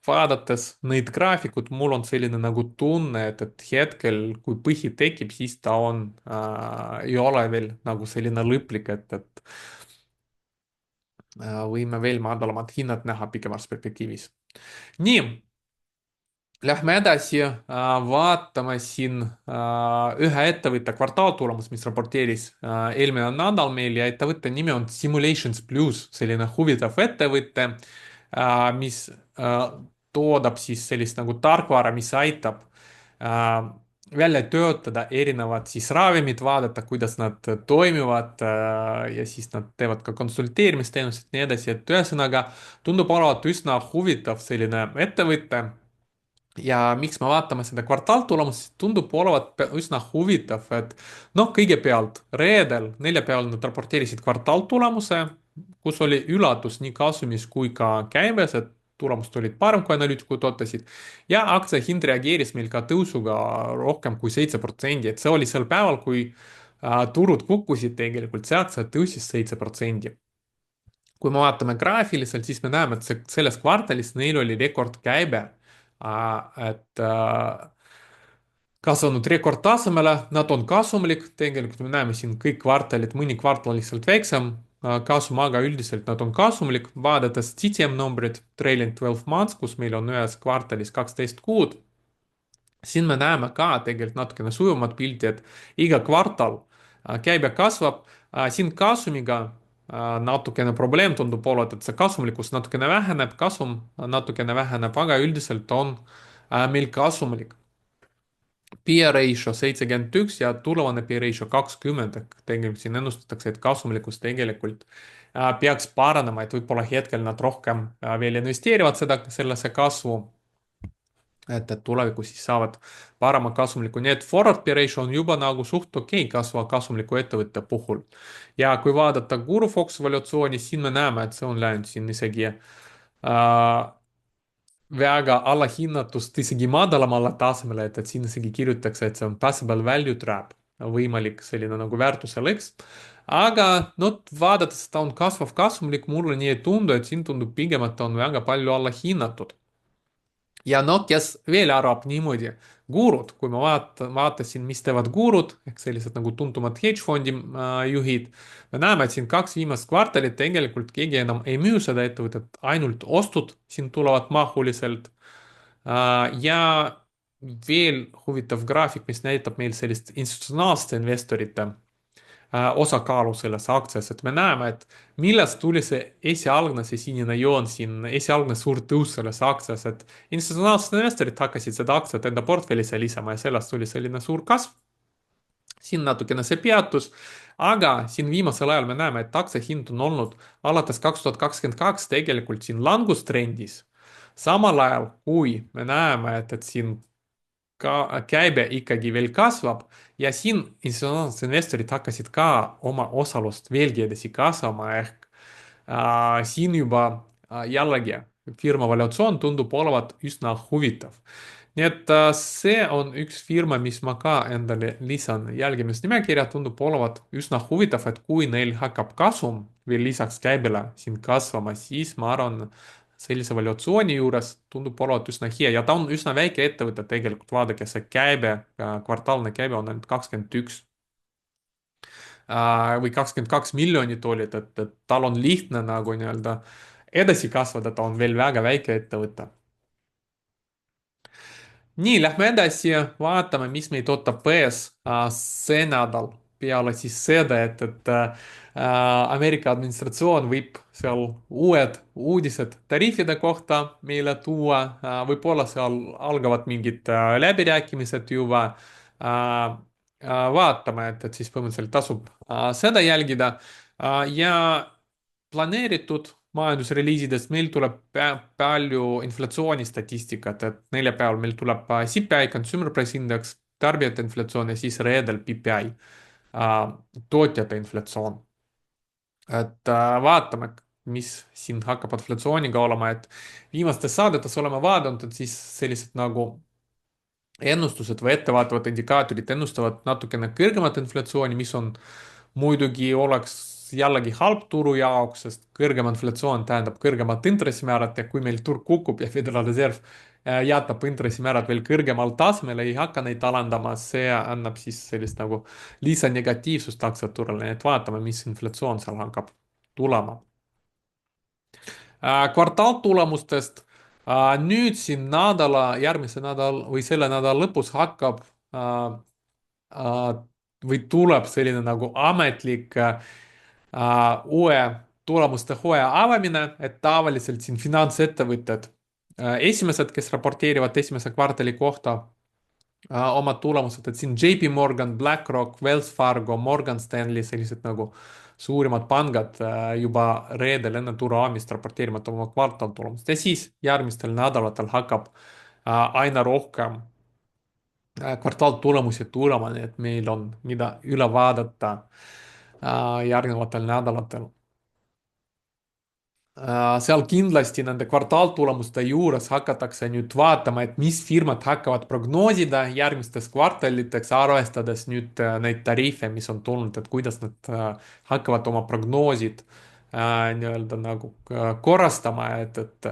vaadates neid graafikud, mul on selline nagu tunne, et hetkel, kui põhi tekib, siis ta ei ole veel nagu selline lõplik, et võime veel madalamad hinnad näha pikemas perspektiivis. nii, lähme edasi, vaatame siin ühe ettevõtte kvartaaltulemust, mis raporteeris eelmine nädal meil ja ettevõtte nimi on Simulations Plus, selline huvitav ettevõte, mis toodab siis sellist nagu tarkvara, mis aitab äh, välja töötada erinevad siis ravimid, vaadata, kuidas nad toimivad ja siis nad teevad ka konsulteerimisteenust ja nii edasi, et ühesõnaga tundub olevat üsna huvitav selline ettevõte ja miks me vaatame seda kvartaaltulemust, tundub olevat üsna huvitav, et noh, kõigepealt reedel, neljapäeval nad raporteerisid kvartaaltulemuse, kus oli üllatus nii kasumis kui ka käibes, et tulemused olid parem, kui analüütikud ootasid. ja aktsiahind reageeris meil ka tõusuga rohkem kui 7%, et see oli sel päeval, kui turud kukkusid, tegelikult see aktsia tõusis 7%. kui me vaatame graafiliselt, siis me näeme, et selles kvartalis neil oli rekordkäibe, et kasvanud rekordtasemele, nad on kasumlik, tegelikult me näeme siin kõik kvartalid, mõni kvartal lihtsalt väiksem kasum, aga üldiselt nad on kasumlik, vaadates CTM numbrid, trailing 12 months, kus meil on ühes kvartalis 12 kuud, siin me näeme ka tegelikult natukene sujuvamat pilti, et iga kvartal käibe kasvab, siin kasumiga natukene probleem tundub olevat, et see kasumlikkus natukene väheneb, kasum natukene väheneb, aga üldiselt on meil kasumlik. Peer ratio 71 ja tulevane peer ratio 20, ehk tegelikult siin ennustatakse, et kasumlikkus tegelikult peaks paranema, et võib-olla hetkel nad rohkem veel investeerivad sellesse kasvu, et tulevikus siis saavad parema kasumliku, nii et forward peer ratio on juba nagu suht okei kasvava kasumliku ettevõtte puhul. ja kui vaadata Guru Fox valuatsiooni, siin me näeme, et see on läinud siin isegi väga alahinnatust isegi madalamale tasemele, et siin isegi kirjutatakse, et see on possible value trap, võimalik selline nagu väärtuse lõks. aga no vaadates, et ta on kasvav kasumlik, mulle nii ei tundu, et siin tundub pigem, et ta on väga palju alahinnatud. ja no kes veel arvab niimoodi, gurud, kui ma vaatasin, mis teevad gurud ehk sellised nagu tuntumad hedge fondi juhid, me näeme, et siin kaks viimast kvartalit tegelikult keegi enam ei müü seda ettevõtet, ainult ostud siin tulevad mahuliselt. ja veel huvitav graafik, mis näitab meil sellist institutsionaalsete investorite osakaalu selles aktsias, et me näeme, et millest tuli see esialgne, see sinine joon siin, esialgne suur tõus selles aktsias, et institutsionaalsed investorid hakkasid seda aktsiat enda portfellisse lisama ja sellest tuli selline suur kasv. siin natukene see peatus, aga siin viimasel ajal me näeme, et aktsia hind on olnud alates 2022 tegelikult siin langustrendis. samal ajal, kui me näeme, et siin ka käibe ikkagi veel kasvab ja siin institutsionaalsed investorid hakkasid ka oma osalust veelgi edasi kasvama, ehk siin juba jällegi firma valuatsioon tundub olevat üsna huvitav. nii et see on üks firma, mis ma ka endale lisan jälgimisnimekirja, tundub olevat üsna huvitav, et kui neil hakkab kasum veel lisaks käibele siin kasvama, siis ma arvan, sellise valuatsiooni juures tundub olevat üsna hea ja ta on üsna väike ettevõte tegelikult, vaadake, see käibe, kvartaalne käibe on ainult 21. või 22 miljonit olid, et tal on lihtne nagu nii-öelda edasi kasvada, ta on veel väga väike ettevõte. nii, lähme edasi, vaatame, mis meid ootab ees see nädal peale siis seda, Ameerika administratsioon võib seal uued uudised tariifide kohta meile tuua, võib-olla seal algavad mingid läbirääkimised juba. Vaatame, et siis põhimõtteliselt tasub seda jälgida ja planeeritud majandusreliisidest meil tuleb palju inflatsioonistatistikat, et neljapäeval meil tuleb CPI, Consumer Price Index, tarbijate inflatsioon ja siis reedel PPI, tootjate inflatsioon. et vaatame, mis siin hakkab inflatsiooniga olema, et viimastes saadetes oleme vaadanud, et siis sellised nagu ennustused või ettevaatavad indikaatorid ennustavad natukene kõrgemat inflatsiooni, mis on muidugi oleks jällegi halb turu jaoks, sest kõrgem inflatsioon tähendab kõrgemat intressimäärad ja kui meil turg kukub ja Föderal Reserv jätab intressimäärad veel kõrgemal tasemel, ei hakka neid alandama, see annab siis sellist nagu lisanegatiivsust aktsiaturule, nii et vaatame, mis inflatsioon seal hakkab tulema. Kvartaaltulemustest. Nüüd siin järgmise nädala või selle nädala lõpus hakkab äh, või tuleb selline nagu ametlik uue tulemuste hooaja avamine, et tavaliselt siin finantsettevõtted, esimesed, kes raporteerivad esimese kvartali kohta omad tulemused, et siin JP Morgan, BlackRock, Wells Fargo, Morgan Stanley, sellised nagu suurimad pangad juba reedel enne turu avamist raporteerivad oma kvartaltulemust ja siis järgmistel nädalatel hakkab aina rohkem kvartaaltulemusi tulema, nii et meil on, mida üle vaadata järgnevatel nädalatel. Seal kindlasti nende kvartaaltulemuste juures hakatakse nüüd vaatama, et mis firmad hakkavad prognoosida järgmistes kvartaliteks, arvestades nüüd neid tariife, mis on tulnud, et kuidas nad hakkavad oma prognoosid nii-öelda nagu korrastama, et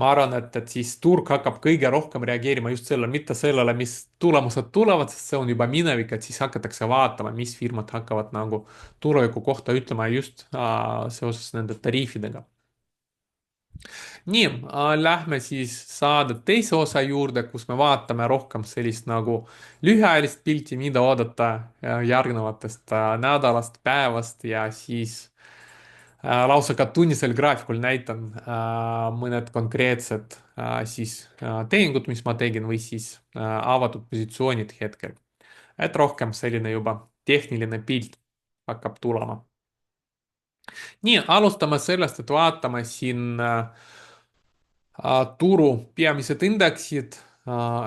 ma arvan, et siis turg hakkab kõige rohkem reageerima just sellele, mitte sellele, mis tulemused tulevad, sest see on juba minevik, et siis hakatakse vaatama, mis firmad hakkavad nagu tuleviku kohta ütlema just seoses nende tariifidega. nii, lähme siis saade teise osa juurde, kus me vaatame rohkem sellist nagu lühiajalist pilti, mida oodata järgnevatest nädalast, päevast ja siis lausa ka tunnisel graafikul näitan mõned konkreetsed tehingud, mis ma tegin või siis avatud positsioonid hetkel. et rohkem selline juba tehniline pilt hakkab tulema. nii, alustame sellest, et vaatame siin turu peamised indeksid,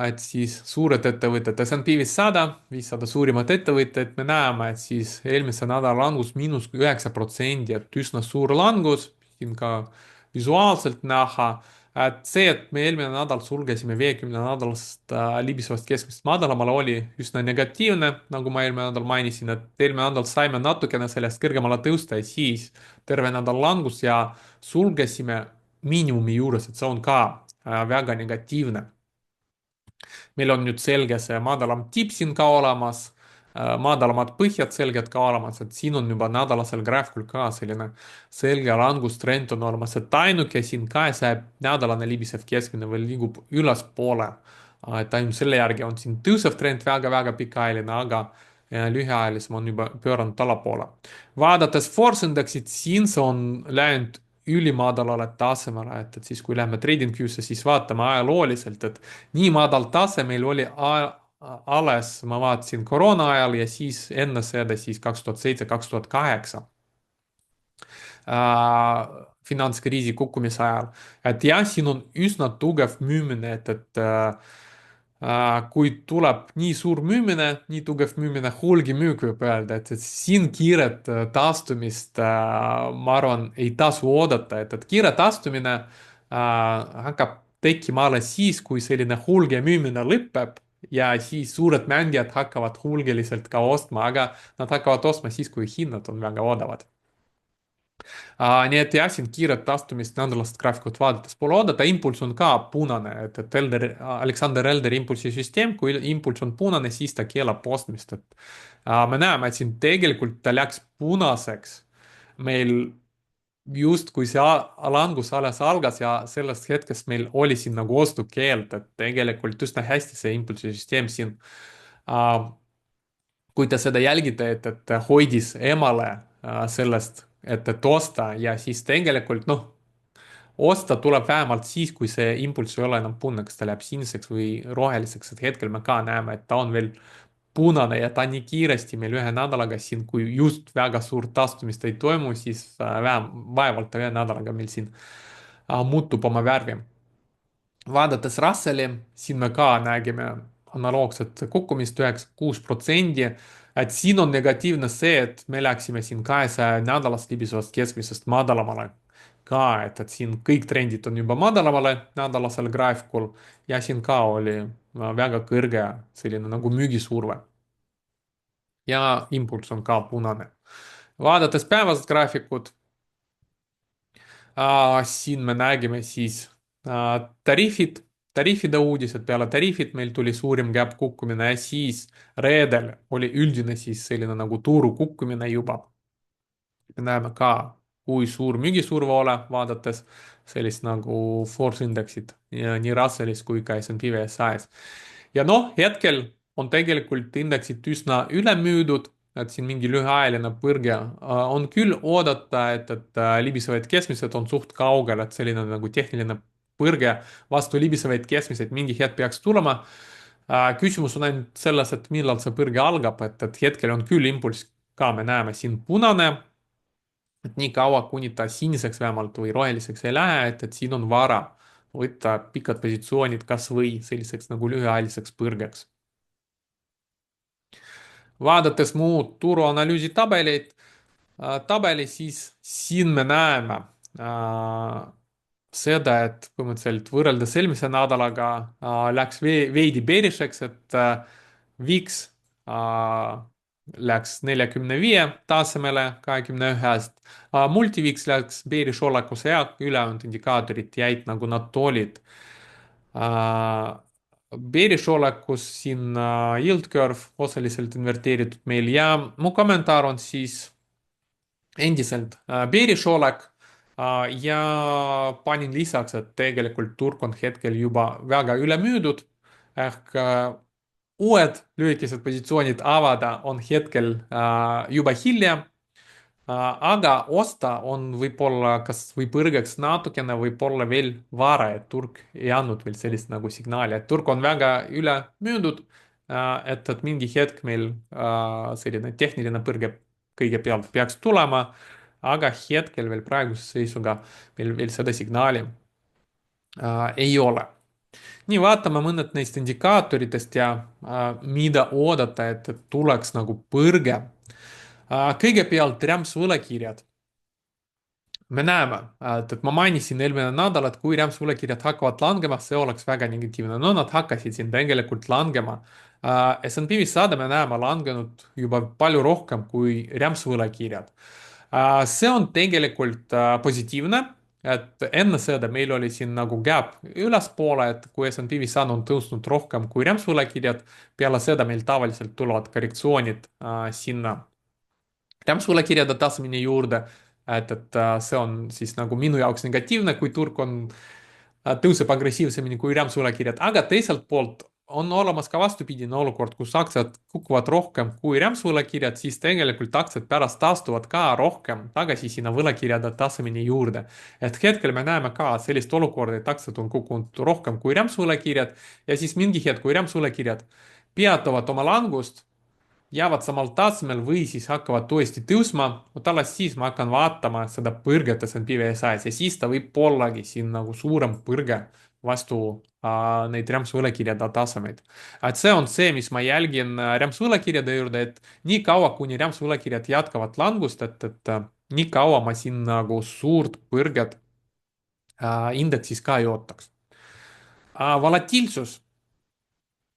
et siis suured ettevõtted, SMP 500, 500 suurimat ettevõtet, me näeme, et siis eelmise nädala langus -9%, et üsna suur langus, siin ka visuaalselt näha, et see, et me eelmine nädal sulgesime 50 nädalast libisevast keskmisest madalamale, oli üsna negatiivne, nagu ma eelmine nädal mainisin, et eelmine nädal saime natukene sellest kõrgemale tõusta ja siis terve nädal langus ja sulgesime miinimumi juures, et see on ka väga negatiivne. meil on nüüd selge see madalam tipp siin ka olemas, madalamad põhjad selgelt ka olemas, et siin on juba nädalasel graafikul ka selline selge langustrend on olemas, et ainuke siin 200 nädalane libisev keskmine veel liigub ülespoole. et ainult selle järgi on siin tõusev trend väga-väga pikaajaline, aga lühiajalisem on juba pööranud allapoole. vaadates Force Indexit, siin see on läinud ülimadalale tasemele, et siis kui lähme TradingView'sse, siis vaatame ajalooliselt, et nii madal tase meil oli alles, ma vaatasin koroona ajal ja siis enne seda siis 2007, 2008 finantskriisi kukkumise ajal. et jah, siin on üsna tugev müümine, kui tuleb nii suur müümine, nii tugev müümine, hulgimüük võib öelda, et siin kiiret taastumist, ma arvan, ei tasu oodata, et kiire taastumine hakkab tekkima alles siis, kui selline hulgi müümine lõpeb ja siis suured mängijad hakkavad hulgiliselt ka ostma, aga nad hakkavad ostma siis, kui hinnad on väga odavad. Nii et jah, siin kiiret taastumist nädalast graafikut vaadates pole oodata, impulss on ka punane, et Alexander Elderi impulsisüsteem, kui impulss on punane, siis ta keelab ostmist, et me näeme, et siin tegelikult ta läks punaseks meil justkui see langus alles algas ja sellest hetkest meil oli siin nagu ostukeeld, et tegelikult üsna hästi see impulsisüsteem siin äh, kui te seda jälgite, et hoidis emale sellest, et osta ja siis tegelikult noh, osta tuleb vähemalt siis, kui see impulss ei ole enam punane, kas ta läheb siniseks või roheliseks, et hetkel me ka näeme, et ta on veel punane ja ta nii kiiresti meil ühe nädalaga siin, kui just väga suurt taastumist ei toimu, siis vaevalt ta ühe nädalaga meil siin muutub oma värvi. Vaadates Russeli, siin me ka nägime analoogset kukkumist 9,6%. Et siin on negatiivne see, et me läksime siin 200 nädalast libisevast keskmisest madalamale ka, et siin kõik trendid on juba madalamale nädalasel graafikul ja siin ka oli väga kõrge selline nagu müügisurve ja impulss on ka punane. Vaadates päevast graafikut, siin me nägime siis tariifide uudised, peale tariifid meil tuli suurim gap kukkumine ja siis reedel oli üldine siis selline nagu turu kukkumine juba. Me näeme ka, kui suur müügisurve ole, vaadates sellist nagu Force indeksit nii Russellis kui ka S&P 500-s. Ja noh, hetkel on tegelikult indeksid üsna ülemüüdud, et siin mingi lühiajaline põrge on küll oodata, et libisevad keskmised on suht kaugel, et selline nagu tehniline põrge vastu libisevaid keskmiseid mingi hetk peaks tulema. Küsimus on ainult selles, et millal see põrge algab, et hetkel on küll impulss ka, me näeme siin punane, et nii kaua, kuni ta siniseks vähemalt või roheliseks ei lähe, et siin on vara võtta pikad positsioonid kas või selliseks nagu lühiajaliseks põrgeks. Vaadates muud turuanalüüsi tabeli, siis siin me näeme seda, et põhimõtteliselt võrreldes eelmise nädalaga läks veidi bearišeks, et VIX läks 45 tasemele 21-st. Multivix läks bearish olekusse ja ülejäänud indikaatorid jäid nagu nad olid. Bearish olekus siin yield curve osaliselt inverteeritud meil ja mu kommentaar on siis endiselt bearish olek ja panin lisaks, et tegelikult turg on hetkel juba väga ülemüüdud ehk uued lühikesed positsioonid avada on hetkel juba hilja. Aga osta on võib-olla kas või põrgeks natukene, võib-olla veel vara, et turg ei andnud veel sellist nagu signaali, et turg on väga üle müüdud. Et mingi hetk meil selline tehniline põrge kõigepealt peaks tulema, aga hetkel veel praeguse seisuga meil veel seda signaali ei ole. Nii, vaatame mõned neist indikaatoritest ja mida oodata, et tuleks nagu põrge. Kõigepealt rämpsvõlakirjad. Me näeme, et ma mainisin eelmine nädal, et kui rämpsvõlakirjad hakkavad langema, see oleks väga negatiivne. No nad hakkasid siin tegelikult langema. S&P 500 me näeme langenud juba palju rohkem kui rämpsvõlakirjad. See on tegelikult positiivne, et enne seda meil oli siin nagu gap ülespoole, et kui S&P 500 on tõusnud rohkem kui rämpsvõlakirjad, peale seda meil tavaliselt tulevad korrektsioonid sinna rämpsvõlakirjade tasemeni juurde, et see on siis nagu minu jaoks negatiivne, kui turg tõuseb agressiivsemini kui rämpsvõlakirjad, aga teiselt poolt on olemas ka vastupidine olukord, kus aktsiad kukuvad rohkem kui rämpsvõlakirjad, siis tegelikult aktsiad pärast taastuvad ka rohkem tagasi sinna võlakirjade tasemeni juurde. Et hetkel me näeme ka sellist olukorda, et aktsiad on kukkunud rohkem kui rämpsvõlakirjad ja siis mingi hetk, kui rämpsvõlakirjad peatavad oma langust, jäävad samal tasemel või siis hakkavad uuesti tõusma, vot alles siis ma hakkan vaatama seda põrget S&P 500-s ja siis ta võib ollagi siin nagu suurem põrge vastu neid rämpsvõlakirjade tasemeid. et see on see, mis ma jälgin rämpsvõlakirjade juurde, et nii kaua, kuni rämpsvõlakirjad jätkavad langust, et nii kaua ma siin nagu suurt põrget indeksis ka ei ootaks. Volatiilsus.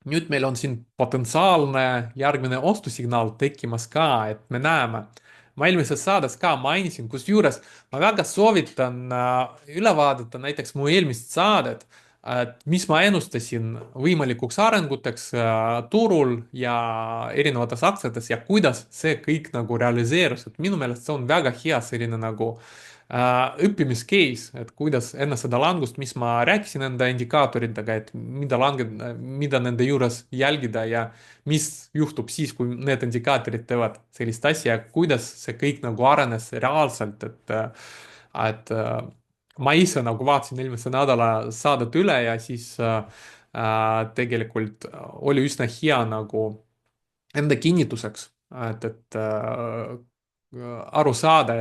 Nüüd meil on siin potentsiaalne järgmine ostusignaal tekkimas ka, et me näeme, ma eelmises saates ka mainisin, kusjuures ma väga soovitan üle vaadata näiteks mu eelmist saadet, et mis ma ennustasin võimalikuks arenguteks turul ja erinevates aktsiates ja kuidas see kõik nagu realiseerus, et minu meelest see on väga hea selline nagu õppimiscase, et kuidas enne seda langust, mis ma rääkisin enda indikaatoritega, et mida nende juures jälgida ja mis juhtub siis, kui need indikaatorid teevad sellist asja, kuidas see kõik nagu arenes reaalselt, et ma ise nagu vaatasin eelmise nädala saadet üle ja siis tegelikult oli üsna hea nagu enda kinnituseks, aru saada,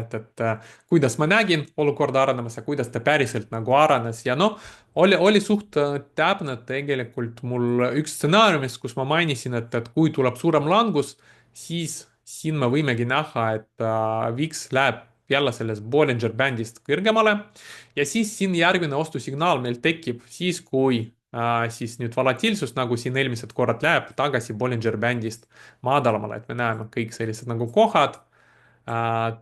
kuidas ma nägin olukorda arenemas ja kuidas ta päriselt nagu arenes ja noh, oli suht täpne tegelikult mul üks stsenaariumis, kus ma mainisin, et kui tuleb suurem langus, siis siin me võimegi näha, et VIX läheb jälle sellest Bollinger Bandist kõrgemale ja siis siin järgmine ostusignaal meil tekib siis, kui siis nüüd volatiilsus, nagu siin eelmised korrad, läheb tagasi Bollinger Bandist madalamale, et me näeme kõik sellised nagu kohad. Äh,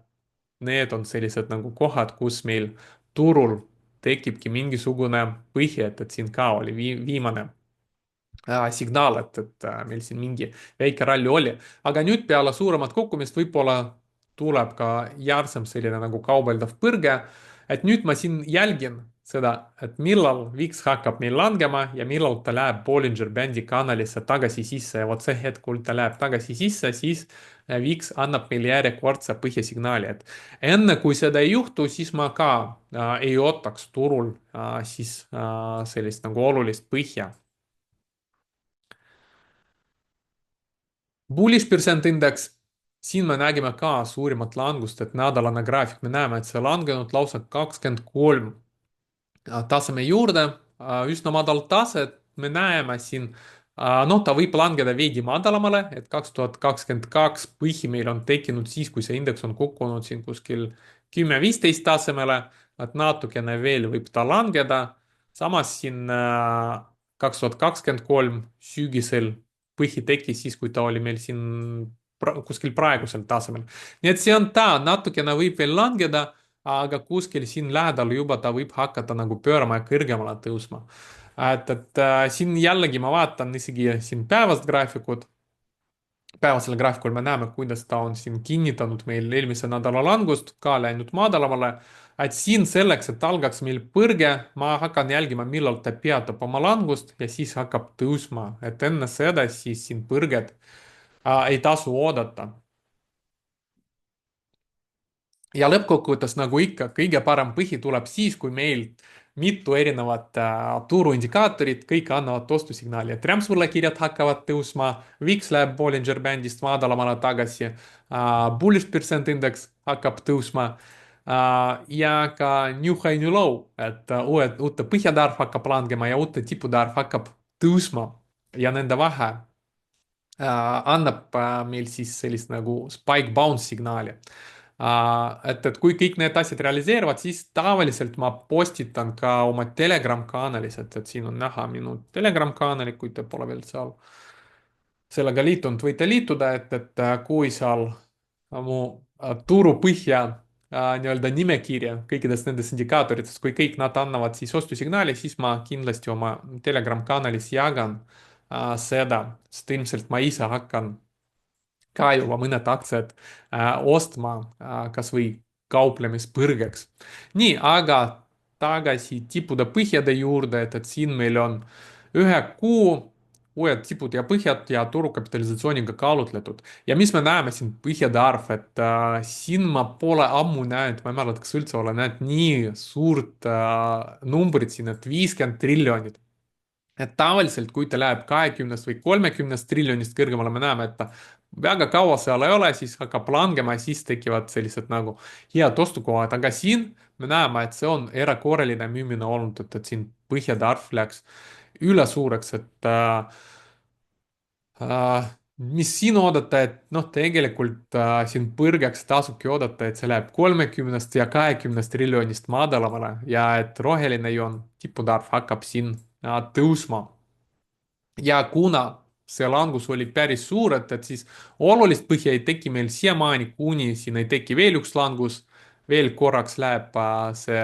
Need on sellised nagu kohad, kus meil turul tekibki mingisugune põhi, et siin ka oli viimane signaal, et meil siin mingi väike ralli oli. aga nüüd peale suuremat kukkumist võib-olla tuleb ka järsem selline nagu kaubeldav põrge. et nüüd ma siin jälgin seda, et millal VIX hakkab meil langema ja millal ta läheb Bollinger Bandi kanalisse tagasi sisse ja vot see hetk, kui ta läheb tagasi sisse, siis VIX annab meile järjekordse põhisignaali, et enne kui seda ei juhtu, siis ma ka ei ootaks turul sellist nagu olulist põhja. Bullish percent index, siin me nägime ka suurimat langust, et nädalane graafik, me näeme, et see langenud lausa 23 taseme juurde, üsna madal tase, me näeme siin, noh, ta võib langeda veidi madalamale, et 2022 põhi meil on tekkinud siis, kui see indeks on kukkunud siin kuskil 10-15 tasemele, et natukene veel võib ta langeda. samas siin 2023 sügisel põhi tekkis siis, kui ta oli meil siin kuskil praegusel tasemel. nii et see on ta, natukene võib veel langeda, aga kuskil siin lähedal juba ta võib hakata nagu pöörama ja kõrgemale tõusma. Siin jällegi ma vaatan isegi siin päevast graafikut. Päevasel graafikul me näeme, kuidas ta on siin kinnitanud meil eelmise nädala langust, ka läinud madalamale. et siin selleks, et algaks meil põrge, ma hakkan jälgima, millal ta peatab oma langust ja siis hakkab tõusma, et enne seda siis siin põrget ei tasu oodata. ja lõppkokkuvõttes, nagu ikka, kõige parem põhi tuleb siis, kui meil mitu erinevat turuindikaatorit, kõik annavad ostusignaali, et rämpsvõlakirjad hakkavad tõusma, VIX läheb Bollinger Bandist madalamale tagasi, bullish percent index hakkab tõusma ja ka new high, new low, et uute põhjade arv hakkab langema ja uute tippude arv hakkab tõusma ja nende vahe annab meil siis sellist nagu spike bounce signaali. Et kui kõik need asjad realiseeruvad, siis tavaliselt ma postitan ka oma Telegram kanalis, et siin on näha minu Telegram kanali, kui te pole veel seal sellega liitunud, võite liituda, et kui seal mu turupõhja nii-öelda nimekirja kõikidest nendest indikaatoritest, kui kõik nad annavad siis ostusignaali, siis ma kindlasti oma Telegram kanalis jagan seda, sest ilmselt ma ise hakkan ka juba mõned aktsiad ostma kas või kauplemispõrgeks. nii, aga tagasi tippude põhjade juurde, et siin meil on ühe kuu uued tipud ja põhjad ja turukapitalisatsiooniga kaalutletud. ja mis me näeme siin põhjade arv, et siin ma pole ammu näinud, ma ei mäleta, kas üldse olen näinud nii suurt numbrit siin, et 50 triljonit. et tavaliselt, kui ta läheb 20 või 30 triljonist kõrgemale, me näeme, et ta väga kaua seal ei ole, siis hakkab langema ja siis tekivad sellised nagu head ostukohad, aga siin me näeme, et see on erakorraline müümine olnud, et siin põhjade arv läks üle suureks, mis siin oodata, et noh, tegelikult siin põrgeks tasubki oodata, et see läheb 30 ja 20 triljonist madalamale ja et roheline joon, tippude arv hakkab siin tõusma. ja kuna see langus oli päris suur, et siis olulist põhja ei teki meil siiamaani, kuni siin ei teki veel üks langus, veel korraks läheb see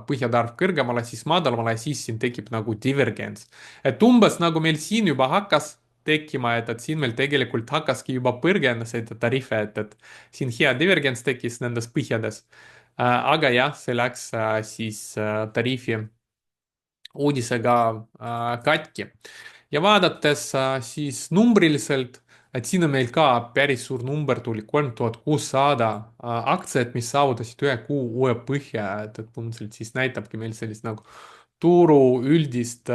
põhjatarv kõrgemale, siis madalamale ja siis siin tekib nagu divergents. et umbes nagu meil siin juba hakkas tekkima, et siin meil tegelikult hakkaski juba põrgena seda tarife, et siin hea divergents tekkis nendes põhjades. aga jah, see läks siis tariifi uudisega katki. ja vaadates siis numbriliselt, et siin on meil ka päris suur number, tuli 3600 aktsiat, mis saavutasid ühe kuu uue põhja, et põhimõtteliselt siis näitabki meil sellist nagu turu üldist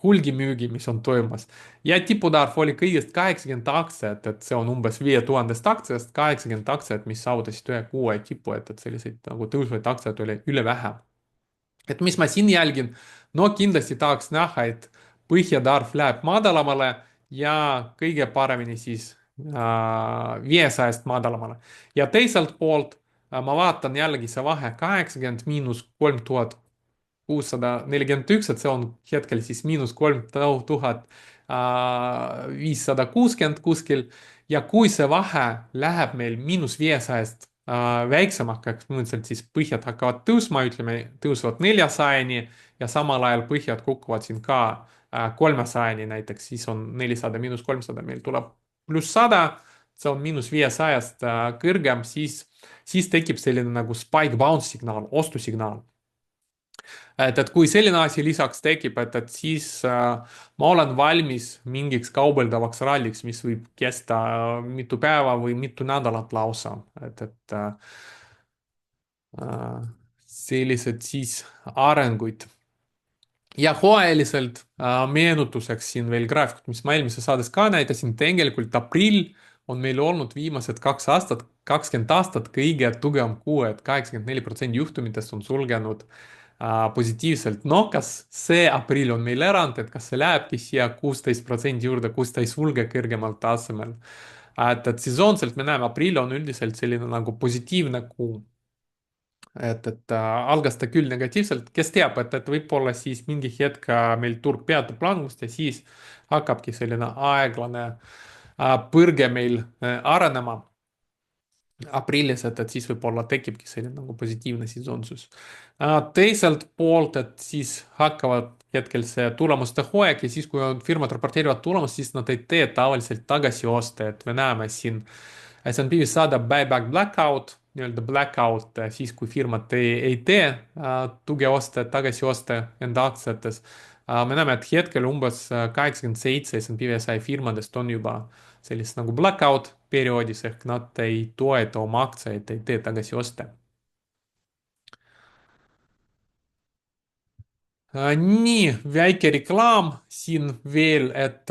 hulgimüügi, mis on toimumas. ja tiputarv oli kõigest 80 aktsiat, et see on umbes 5000 aktsiast 80 aktsiat, mis saavutasid ühe kuu uue tipu, et selliseid nagu tõusvaid aktsiaid oli üle vähe. et mis ma siin jälgin, no kindlasti tahaks näha, et põhjatarv läheb madalamale ja kõige paremini siis 500-st madalamale. ja teiselt poolt ma vaatan jällegi see vahe 80 miinus 3641, et see on hetkel siis miinus 3560 kuskil. ja kui see vahe läheb meil miinus 500-st väiksemaks, põhimõtteliselt siis põhjad hakkavad tõusma, ütleme, tõusevad 400-ni ja samal ajal põhjad kukuvad siin ka 300-ni näiteks, siis on 400 miinus 300, meil tuleb pluss 100, see on miinus 500-st kõrgem, siis tekib selline nagu spike bounce signaal, ostusignaal. et kui selline asi lisaks tekib, et siis ma olen valmis mingiks kaubeldavaks ralliks, mis võib kesta mitu päeva või mitu nädalat lausa, sellised siis arenguid. ja hooajaliselt meenutuseks siin veel graafikut, mis ma eelmises saates ka näitasin, tegelikult aprill on meil olnud viimased 2 aastat, 20 aastat kõige tugevam kuu, et 84% juhtumitest on sulgenud positiivselt. noh, kas see aprill on meil erand, et kas see lähebki siia 16% juurde, kus ta ei sulge kõrgemal tasemel. et sesoonselt me näeme, aprill on üldiselt selline nagu positiivne kuu. algas ta küll negatiivselt, kes teab, et võib-olla siis mingi hetk meil turg peatub langust ja siis hakkabki selline aeglane põrge meil arenema aprillis, et siis võib-olla tekibki selline nagu positiivne sesoonsus. teiselt poolt, et siis hakkavad hetkel see tulemuste hooaeg ja siis, kui firmad raporteerivad tulemust, siis nad ei tee tavaliselt tagasioste, et me näeme siin S&P 500 buyback blackout, nii-öelda blackout, siis kui firmad ei tee tugeoste, tagasioste enda aktsiates. me näeme, et hetkel umbes 87 S&P 500 firmadest on juba sellist nagu blackout perioodis ehk nad ei toeta oma aktsiaid, ei tee tagasioste. nii, väike reklaam siin veel, et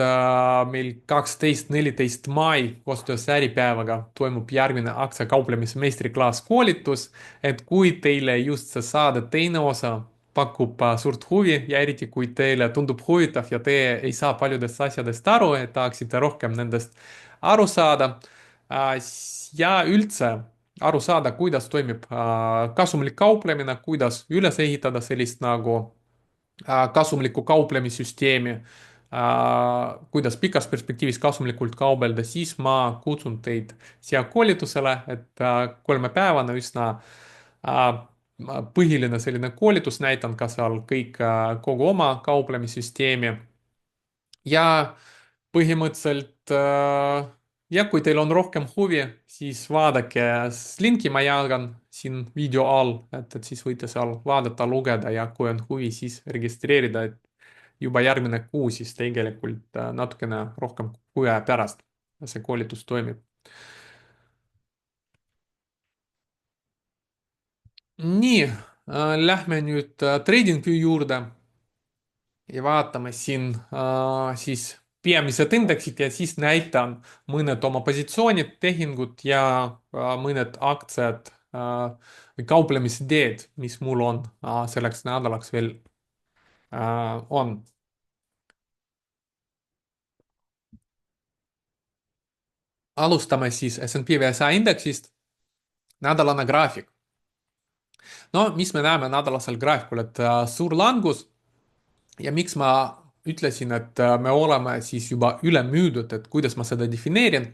meil 12-14 mai koostöös Äripäevaga toimub järgmine aktsiakauplemise meistriklass koolitus, et kui teile just see saade teine osa pakub suurt huvi ja eriti kui teile tundub huvitav ja te ei saa paljudest asjadest aru, et tahaksite rohkem nendest aru saada ja üldse aru saada, kuidas toimib kasumlik kauplemine, kuidas üles ehitada sellist nagu kasumlikku kauplemissüsteemi, kuidas pikas perspektiivis kasumlikult kaubelda, siis ma kutsun teid siia koolitusele, et 3-päevane üsna põhiline selline koolitus, näitan ka seal kõik kogu oma kauplemissüsteemi ja põhimõtteliselt ja kui teil on rohkem huvi, siis vaadake linki, ma jagan siin video all, et siis võite seal vaadata, lugeda ja kui on huvi, siis registreerida, et juba järgmine kuu siis tegelikult natukene rohkem kuu aja pärast see koolitus toimib. nii, lähme nüüd TradingView juurde ja vaatame siin siis peamised indeksid ja siis näitan mõned oma positsioonid, tehingud ja mõned aktsiad või kauplemisideed, mis mul on selleks nädalaks veel on. alustame siis S&P 500 indeksist, nädalane graafik. no mis me näeme nädalasel graafikul, et suur langus ja miks ma ütlesin, et me oleme siis juba üle müüdud, et kuidas ma seda defineerin.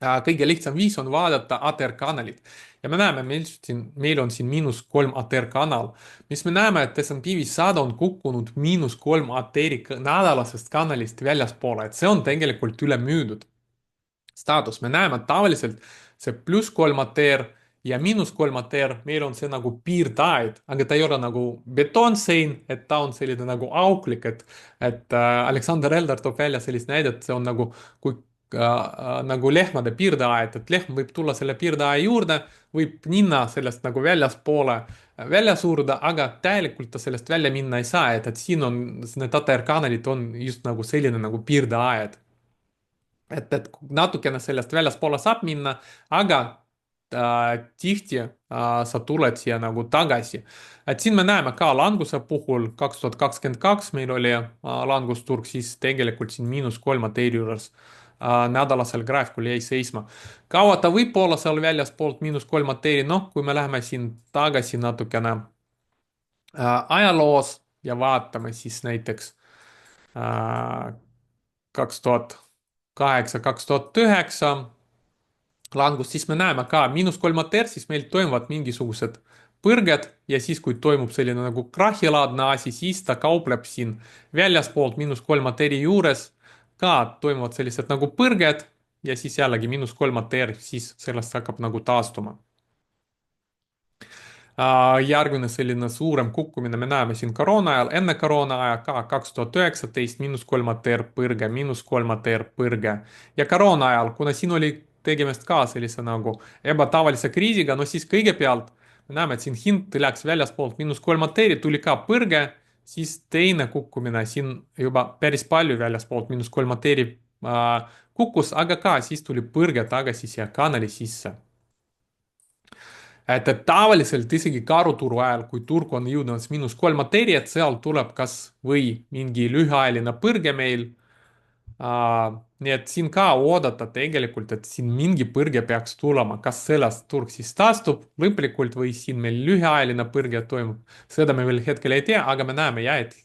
Kõige lihtsam viis on vaadata ATR-kanalit ja me näeme, meil on siin -3 ATR-kanal, mis me näeme, et S&P 500 on kukkunud -3 ATR-i nädalasest kanalist väljaspoole, et see on tegelikult üle müüdud staatus. Me näeme, et tavaliselt see +3 ATR ja -3 ATR, meil on see nagu piirtaed, aga ta ei ole nagu betoonsein, et ta on selline nagu auklik, et Alexander Eldar toob välja sellist näidet, see on nagu kui nagu lehmade piirdeaed, et lehm võib tulla selle piirdeaia juurde, võib minna sellest nagu väljaspoole, välja suruda, aga täielikult ta sellest välja minna ei saa, et siin on, need ATR-kanalid on just nagu selline nagu piirdeaed. Et natukene sellest väljaspoole saab minna, aga tihti sa tuled siia nagu tagasi. Et siin me näeme ka languse puhul 2022 meil oli langusturg, siis tegelikult siin -3 teeri juures nädalasel graafikul jäi seisma. kaua ta võib olla seal väljaspoolt -3 teeri, noh, kui me läheme siin tagasi natukene ajaloos ja vaatame siis näiteks 2008, 2009 langust, siis me näeme ka -3 tertsis meil toimuvad mingisugused põrged ja siis, kui toimub selline nagu krahhilaadne asi, siis ta kaupleb siin väljaspoolt -3 teri juures ka toimuvad sellised nagu põrged ja siis jällegi -3 ter, siis sellest hakkab nagu taastuma. Järgmine selline suurem kukkumine me näeme siin koroona ajal, enne koroona aja ka 2019 -3 ter põrge, -3 ter põrge ja koroona ajal, kuna siin oli tegemist ka sellise nagu ebatavalise kriisiga, no siis kõigepealt me näeme, et siin hind läks väljaspoolt -3 teri, tuli ka põrge, siis teine kukkumine siin juba päris palju väljaspoolt -3 teri kukkus, aga ka siis tuli põrge tagasi siia kanali sisse. Et tavaliselt isegi karuturu ajal, kui turg on jõudnud -3 teeri, et seal tuleb kas või mingi lühiajaline põrge meil. Nii et siin ka oodata tegelikult, et siin mingi põrge peaks tulema, kas sellest turg siis taastub lõplikult või siin meil lühiajaline põrge toimub. seda me veel hetkel ei tea, aga me näeme ja, et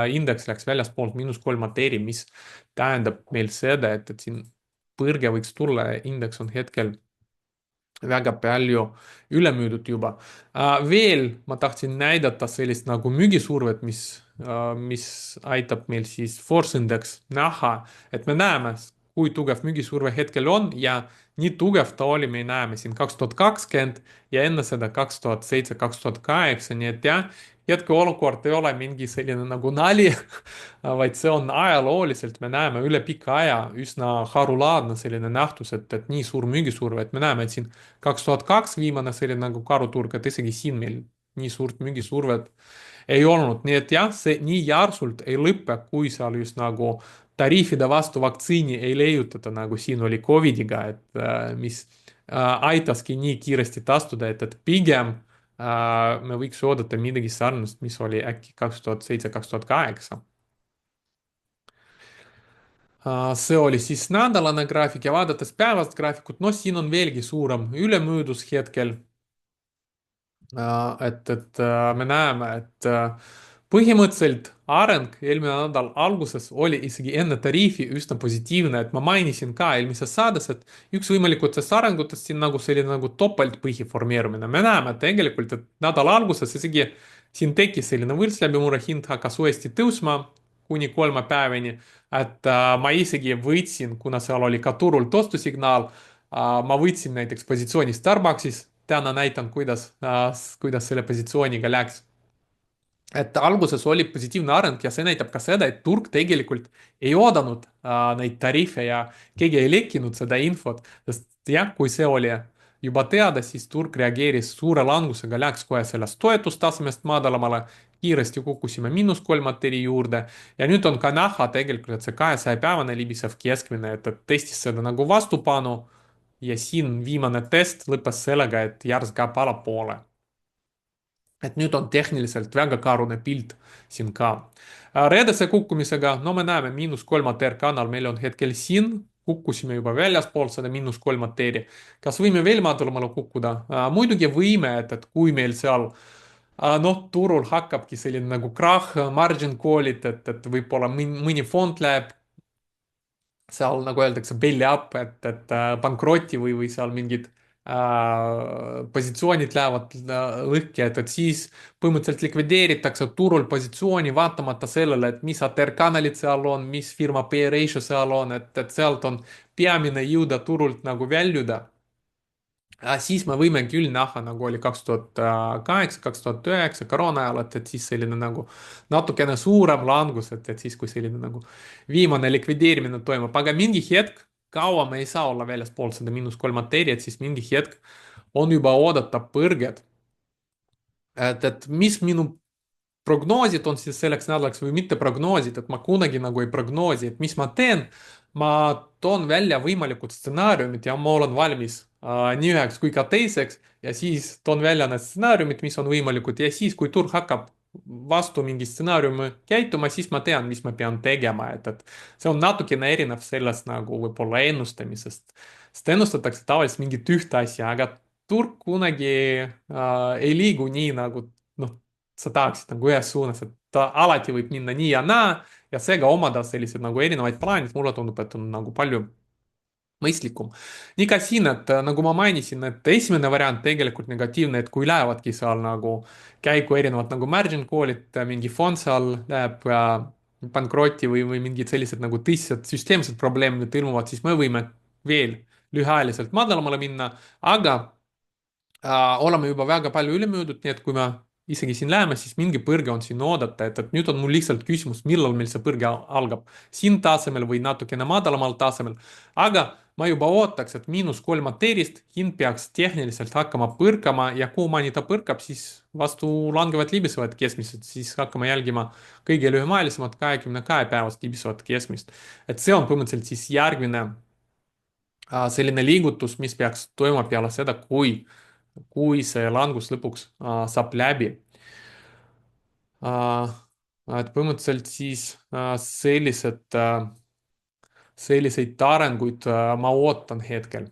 indeks läks väljaspoolt -3 teeri, mis tähendab meil seda, et siin põrge võiks tulla ja indeks on hetkel väga palju üle müüdud juba. Veel ma tahtsin näidata sellist nagu müügisurvet, mis aitab meil siis Force Index näha, et me näeme, kui tugev müügisurve hetkel on ja nii tugev ta oli, me näeme siin 2020 ja enne seda 2007, 2008, nii et jah, hetkeolukord ei ole mingi selline nagu nali vaid see on ajalooliselt, me näeme üle pika aja üsna harulaadne selline nähtus, et nii suur müügisurve, et me näeme, et siin 2002 viimane selline nagu karuturg, et isegi siin meil nii suurt müügisurvet ei olnud, nii et jah, see nii järsult ei lõpe, kui seal just nagu tariifide vastu vaktsiini ei leiutata, nagu siin oli Covidiga, et mis aitaski nii kiiresti taastuda, et pigem me võiks oodata midagi sarnast, mis oli äkki 2007, 2008. See oli siis nädalane graafik ja vaadates päevast graafikut, no siin on veelgi suurem ülemüüdus hetkel. Et me näeme, et põhimõtteliselt areng eelmine nädal alguses oli isegi enne tariifi üsna positiivne, et ma mainisin ka eelmises saates, et üks võimalikutest arengutest siin nagu selline nagu topeltpõhi formeerumine. me näeme tegelikult, et nädala alguses isegi siin tekkis selline võrdsläbimurre, hind hakkas uuesti tõusma kuni 3 päevani, et ma isegi võitsin, kuna seal oli ka turult ostusignaal, ma võtsin näiteks positsiooni Starbucksis, täna näitan, kuidas selle positsiooniga läks. Et alguses oli positiivne areng ja see näitab ka seda, et turg tegelikult ei oodanud neid tariife ja keegi ei lekkinud seda infot, sest jah, kui see oli juba teada, siis turg reageeris suure langusega, läks kohe sellest toetustasemest madalamale, kiiresti kukkusime -3 teri juurde ja nüüd on ka näha tegelikult, et see 200-päevane libisev keskmine, et testis seda nagu vastupanu ja siin viimane test lõppes sellega, et järsk gap allapoole. Et nüüd on tehniliselt väga karune pilt siin ka. Reedese kukkumisega, no me näeme -3 ATR kanal, meil on hetkel siin, kukkusime juba väljaspool seda -3 ATR-i. kas võime veel madalamale kukkuda? Muidugi võime, et kui meil seal Noh, turul hakkabki selline nagu krahh, margin call'id, et võib-olla mõni fond läheb seal nagu öeldakse belly up, et pankrotti või seal mingid positsioonid lähevad lõhki, et siis põhimõtteliselt likvideeritakse turul positsiooni vaatamata sellele, et mis ATR-kanalid seal on, mis firma P ratio seal on, et sealt on peamine jõuda turult nagu väljuda. Siis me võime küll näha, nagu oli 2008, 2009 koroona ajal, et siis selline nagu natukene suurem langus, et siis, kui selline nagu viimane likvideerimine toimub, aga mingi hetk, kaua me ei saa olla väljaspool seda -3 arteeriat, siis mingi hetk on juba oodata põrget. et mis minu prognoosid on siis selleks nädalaks või mitte prognoosid, et ma kunagi nagu ei prognoosi, et mis ma teen. ma toon välja võimalikud stsenaariumid ja ma olen valmis nii üheks kui ka teiseks ja siis toon välja need stsenaariumid, mis on võimalikud ja siis, kui turg hakkab vastu mingi stsenaariumi käituma, siis ma tean, mis ma pean tegema, et see on natukene erinev sellest nagu võib-olla ennustamisest. sest ennustatakse tavaliselt mingit ühte asja, aga turg kunagi ei liigu nii nagu noh, sa tahaksid nagu ühes suunas, et ta alati võib minna nii ja naa ja seega omada selliseid nagu erinevaid plaane, mulle tundub, et on nagu palju mõistlikum. nii ka siin, et nagu ma mainisin, et esimene variant tegelikult negatiivne, et kui lähevadki seal nagu käiku erinevad nagu margin call'id, mingi fond seal läheb pankrotti või mingid sellised nagu tõsised süsteemsed probleemid ilmuvad, siis me võime veel lühiajaliselt madalamale minna, aga oleme juba väga palju üle müüdud, nii et kui me isegi siin läheme, siis mingi põrge on siin oodata, et nüüd on mul lihtsalt küsimus, millal meil see põrge algab. siin tasemel või natukene madalamal tasemel. aga ma juba ootaks, et -3 arteerist hind peaks tehniliselt hakkama põrkama ja kuhumaani ta põrkab, siis vastu langevad libisevad keskmised, siis hakkame jälgima kõige lühemaajalisemat 22-päevast libisevat keskmist. et see on põhimõtteliselt siis järgmine selline liigutus, mis peaks toimuma peale seda, kui see langus lõpuks saab läbi. Äh, et põhimõtteliselt siis selliseid arenguid ma ootan hetkel.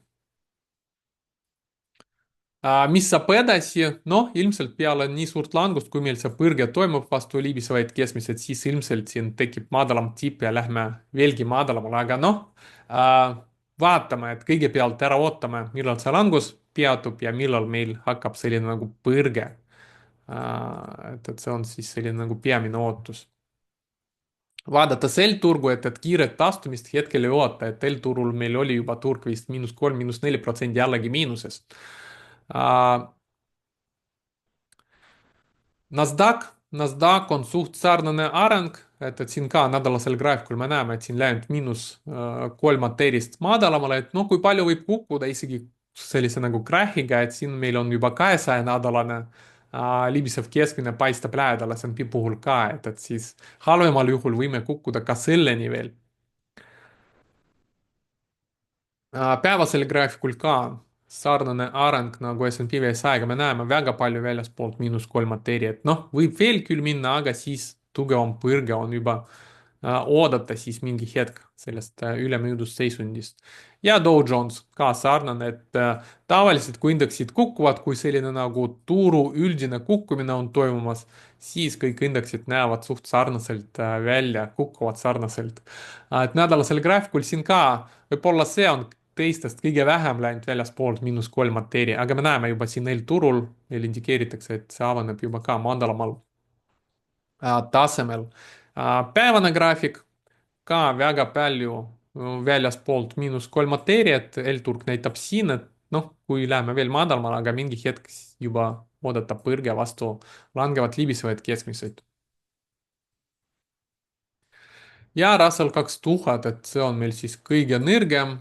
Mis saab edasi? noh, ilmselt peale nii suurt langust, kui meil see põrge toimub vastu libisevaid keskmised, siis ilmselt siin tekib madalam tipp ja lähme veelgi madalamale, aga noh, vaatame, et kõigepealt ära ootame, millal see langus peatub ja millal meil hakkab selline nagu põrge. et see on siis selline nagu peamine ootus. vaadata sel turgu, et kiiret taastumist hetkel ei oota, et sel turul meil oli juba turg vist -3, -4% jällegi miinuses. NASDAQ on suht sarnane areng, et siin ka nädalasel graafikul me näeme, et siin läinud -3 arteerist madalamale, et noh, kui palju võib kukkuda isegi sellise nagu crash'iga, et siin meil on juba 200-nädalane libisev keskmine paistab lähedal S&P puhul ka, et siis halvemal juhul võime kukkuda ka selleni veel. Päevasel graafikul ka sarnane areng nagu S&P 500-ga, me näeme väga palju väljaspoolt -3 arteeriat, noh, võib veel küll minna, aga siis tugevam põrge on juba oodata siis mingi hetk sellest ülemüüdud seisundist. ja Dow Jones ka sarnane, et tavaliselt kui indeksid kukuvad, kui selline nagu turu üldine kukkumine on toimumas, siis kõik indeksid näevad suht sarnaselt välja, kukuvad sarnaselt. et nädalasel graafikul siin ka, võib-olla see on teistest kõige vähem läinud väljaspoolt -3 arteeri, aga me näeme juba siin neil turul, meil indikeeritakse, et see avaneb juba ka madalamal tasemel. päevane graafik ka väga palju väljaspoolt -3 arteeriat, L-turg näitab siin, et noh, kui läheme veel madalamale, aga mingi hetk juba oodata põrge vastu langevat libisevaid keskmiseid. ja Russell 2000, et see on meil siis kõige nõrgem,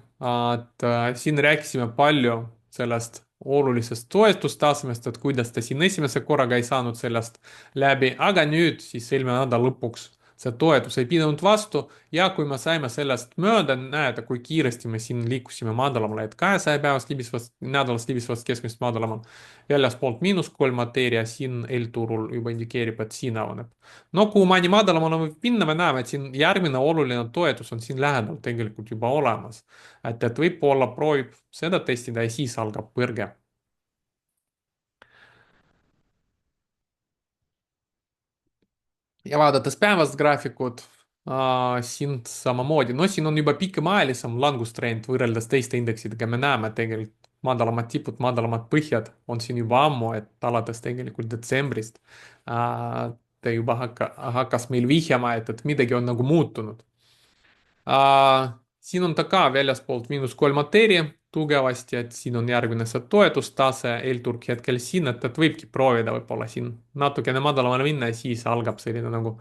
et siin rääkisime palju sellest olulisest toetustasemest, et kuidas ta siin esimese korraga ei saanud sellest läbi, aga nüüd siis eelmine nädal lõpuks see toetus ei pidanud vastu ja kui me saime sellest mööda, näete, kui kiiresti me siin liikusime madalamale, et 200-päevast libisvast, nädalast libisvast keskmist madalamal, väljaspoolt -3 arteeria, siin L-turul juba indikeerib, et siin avaneb. no kuhumaani madalamale võib minna, me näeme, et siin järgmine oluline toetus on siin lähedal tegelikult juba olemas. et võib-olla proovib seda testida ja siis algab põrge. ja vaadates päevast graafikut, siin samamoodi, no siin on juba pikemaajalisem langustrend võrreldes teiste indeksidega, me näeme tegelikult madalamad tipud, madalamad põhjad on siin juba ammu, et alates tegelikult detsembrist ta juba hakkas meil vihjama, et midagi on nagu muutunud. Siin on ta ka väljaspoolt -3 mateeria tugevasti, et siin on järgmine see toetustase, eelturg hetkel siin, et võibki proovida võib-olla siin natukene madalamale minna ja siis algab selline nagu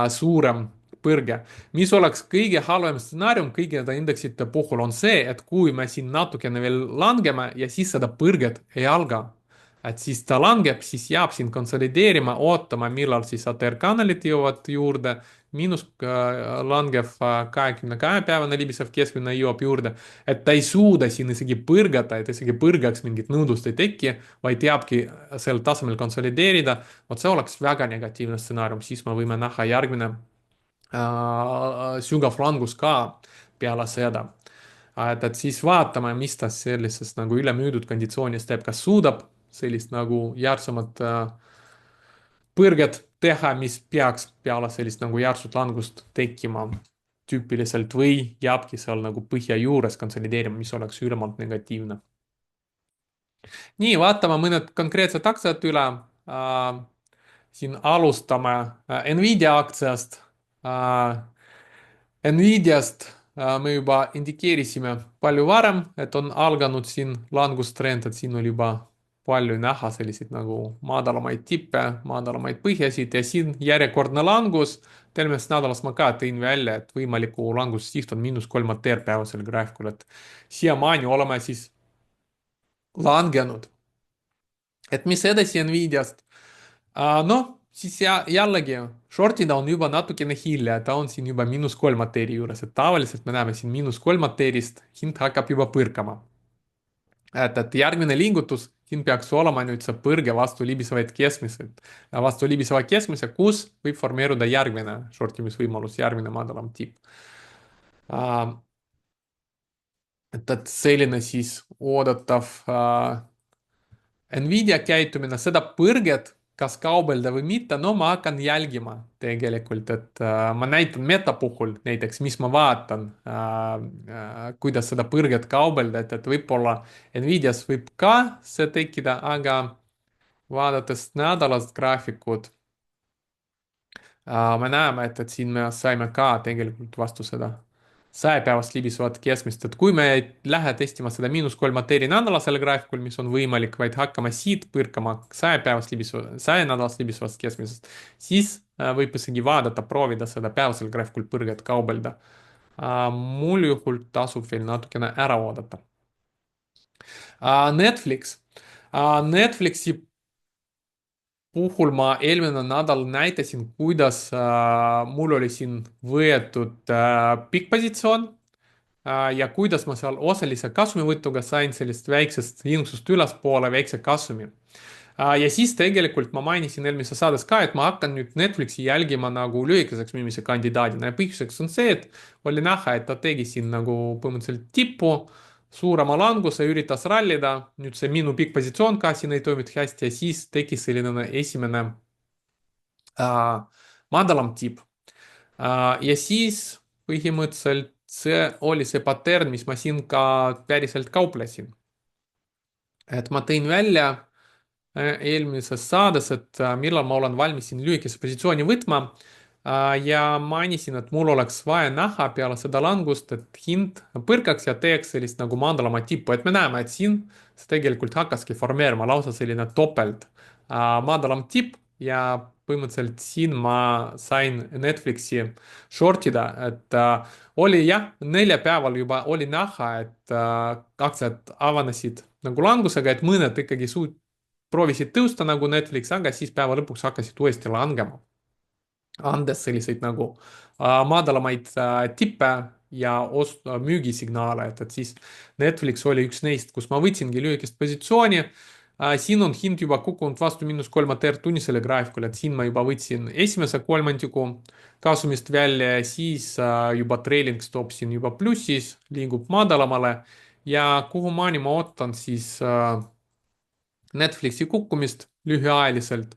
suurem põrge. mis oleks kõige halvem stsenaarium kõigi nende indeksite puhul, on see, et kui me siin natukene veel langeme ja siis seda põrget ei alga, et siis ta langeb, siis jääb siin konsolideerima, ootama, millal siis ATR-kanalid jõuavad juurde, miinus langev 22-päevane libisev keskmine jõuab juurde, et ta ei suuda siin isegi põrgata, et isegi põrgaks mingit nõudlust ei teki, vaid jääbki sel tasemel konsolideerida. vot see oleks väga negatiivne stsenaarium, siis me võime näha järgmine sügav langus ka peale seda. et siis vaatame, mis ta sellises nagu ülemüüdud konditsioonis teeb, kas suudab sellist nagu järsummat põrget teha, mis peaks peale sellist nagu järsut langust tekkima tüüpiliselt või jääbki seal nagu põhja juures konsolideerima, mis oleks ülemalt negatiivne. nii, vaatame mõned konkreetsed aktsiad üle. siin alustame Nvidia aktsiast. Nvidiast me juba indikeerisime palju varem, et on alganud siin langustrend, et siin oli juba palju näha selliseid nagu madalamaid tippe, madalamaid põhjasid ja siin järjekordne langus. Eelmisest nädalast ma ka tõin välja, et võimaliku langussiht on -3 ATR päevasel graafikul, et siiamaani oleme siis langenud. et mis edasi Nvidiast? noh, siis jällegi, shortida on juba natukene hilja, ta on siin juba -3 ATR-i juures, et tavaliselt me näeme siin -3 ATR-ist, hind hakkab juba põrkama. et järgmine liigutus, siin peaks olema nüüd see põrge vastu libisevaid keskmiseid, vastu libiseva keskmise, kus võib formeeruda järgmine shortimisvõimalus, järgmine madalam tipp. et selline siis oodatav Nvidia käitumine, seda põrget, kas kaubelda või mitte, no ma hakkan jälgima tegelikult, et ma näitan Meta puhul näiteks, mis ma vaatan, kuidas seda põrget kaubelda, et võib-olla Nvidias võib ka see tekkida, aga vaadates nädalast graafikut, me näeme, et siin me saime ka tegelikult vastu seda 100-päevast libisevat keskmist, et kui me ei lähe testima seda -3 ATR-i nädalasel graafikul, mis on võimalik, vaid hakkame siit põrkama 100-nädalast libisevast keskmisest, siis võib isegi vaadata, proovida seda päevasel graafikul põrget kaubelda. mul juhul tasub veel natukene ära oodata. Netflix. Netflixi puhul ma eelmine nädal näitasin, kuidas mul oli siin võetud pikk positsioon ja kuidas ma seal osalise kasumivõtuga sain sellist väiksest hingsust ülespoole väikse kasumi. ja siis tegelikult ma mainisin eelmises saates ka, et ma hakkan nüüd Netflixi jälgima nagu lühikeseks müümise kandidaadina ja põhjuseks on see, et oli näha, et ta tegi siin nagu põhimõtteliselt tippu, suurema languse, üritas rallida, nüüd see minu pikk positsioon ka siin ei toiminud hästi ja siis tekkis selline esimene madalam tipp. ja siis põhimõtteliselt see oli see pattern, mis ma siin ka päriselt kauplesin. et ma tõin välja eelmises saates, et millal ma olen valmis siin lühikese positsiooni võtma. ja mainisin, et mul oleks vaja näha peale seda langust, et hind põrkaks ja teeks sellist nagu madalamat tippu, et me näeme, et siin see tegelikult hakkaski formeerima lausa selline topelt madalam tipp ja põhimõtteliselt siin ma sain Netflixi shortida, et oli jah, neljapäeval juba oli näha, et aktsiad avanesid nagu langusega, et mõned ikkagi proovisid tõusta nagu Netflix, aga siis päeva lõpuks hakkasid uuesti langema, andes selliseid nagu madalamaid tippe ja müügisignaale, et siis Netflix oli üks neist, kus ma võtsingi lühikest positsiooni. siin on hind juba kukkunud vastu -3 ATR tunnisele graafikule, et siin ma juba võtsin esimese kolmandiku kasumist välja ja siis juba trailing stop siin juba plussis, liigub madalamale ja kuhumaani ma ootan siis Netflixi kukkumist lühiajaliselt.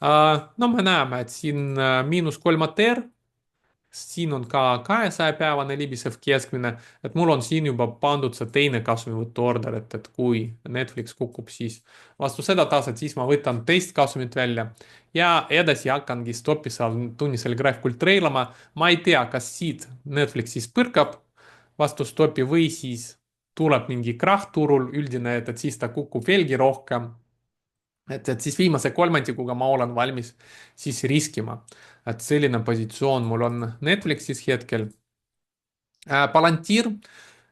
No me näeme, et siin -3 ATR, siin on ka 200-päevane libisev keskmine, et mul on siin juba pandud see teine kasumivõtu order, et kui Netflix kukub, siis vastu seda taset, siis ma võtan teist kasumit välja ja edasi hakkangi stopi seal tunnisel graafikul treilama. Ma ei tea, kas siit Netflix siis põrkab vastu stopi või siis tuleb mingi krahh turul üldine, et siis ta kukub veelgi rohkem. Et siis viimase kolmandikuga ma olen valmis siis riskima. Et selline positsioon mul on Netflixis hetkel. Palantir.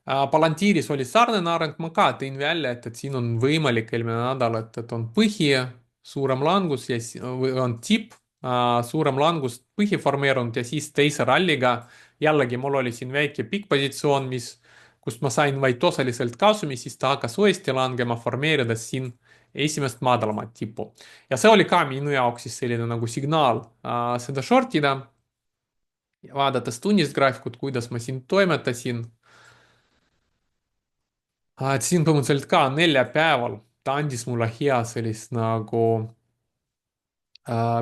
Palantiris oli sarnane areng, ma ka tõin välja, et siin on võimalik eelmine nädal, et on põhi, suurem langus ja või on tipp, suurem langus põhi formeerunud ja siis teise ralliga jällegi mul oli siin väike pikk positsioon, kust ma sain vaid osaliselt kasumi, siis ta hakkas uuesti langema, formeerides siin esimest madalamat tippu. Ja see oli ka minu jaoks siis selline nagu signaal seda short ida, vaadates tunnist graafikut, kuidas ma siin toimetasin. Et siin põhimõtteliselt ka neljapäeval ta andis mulle hea sellist nagu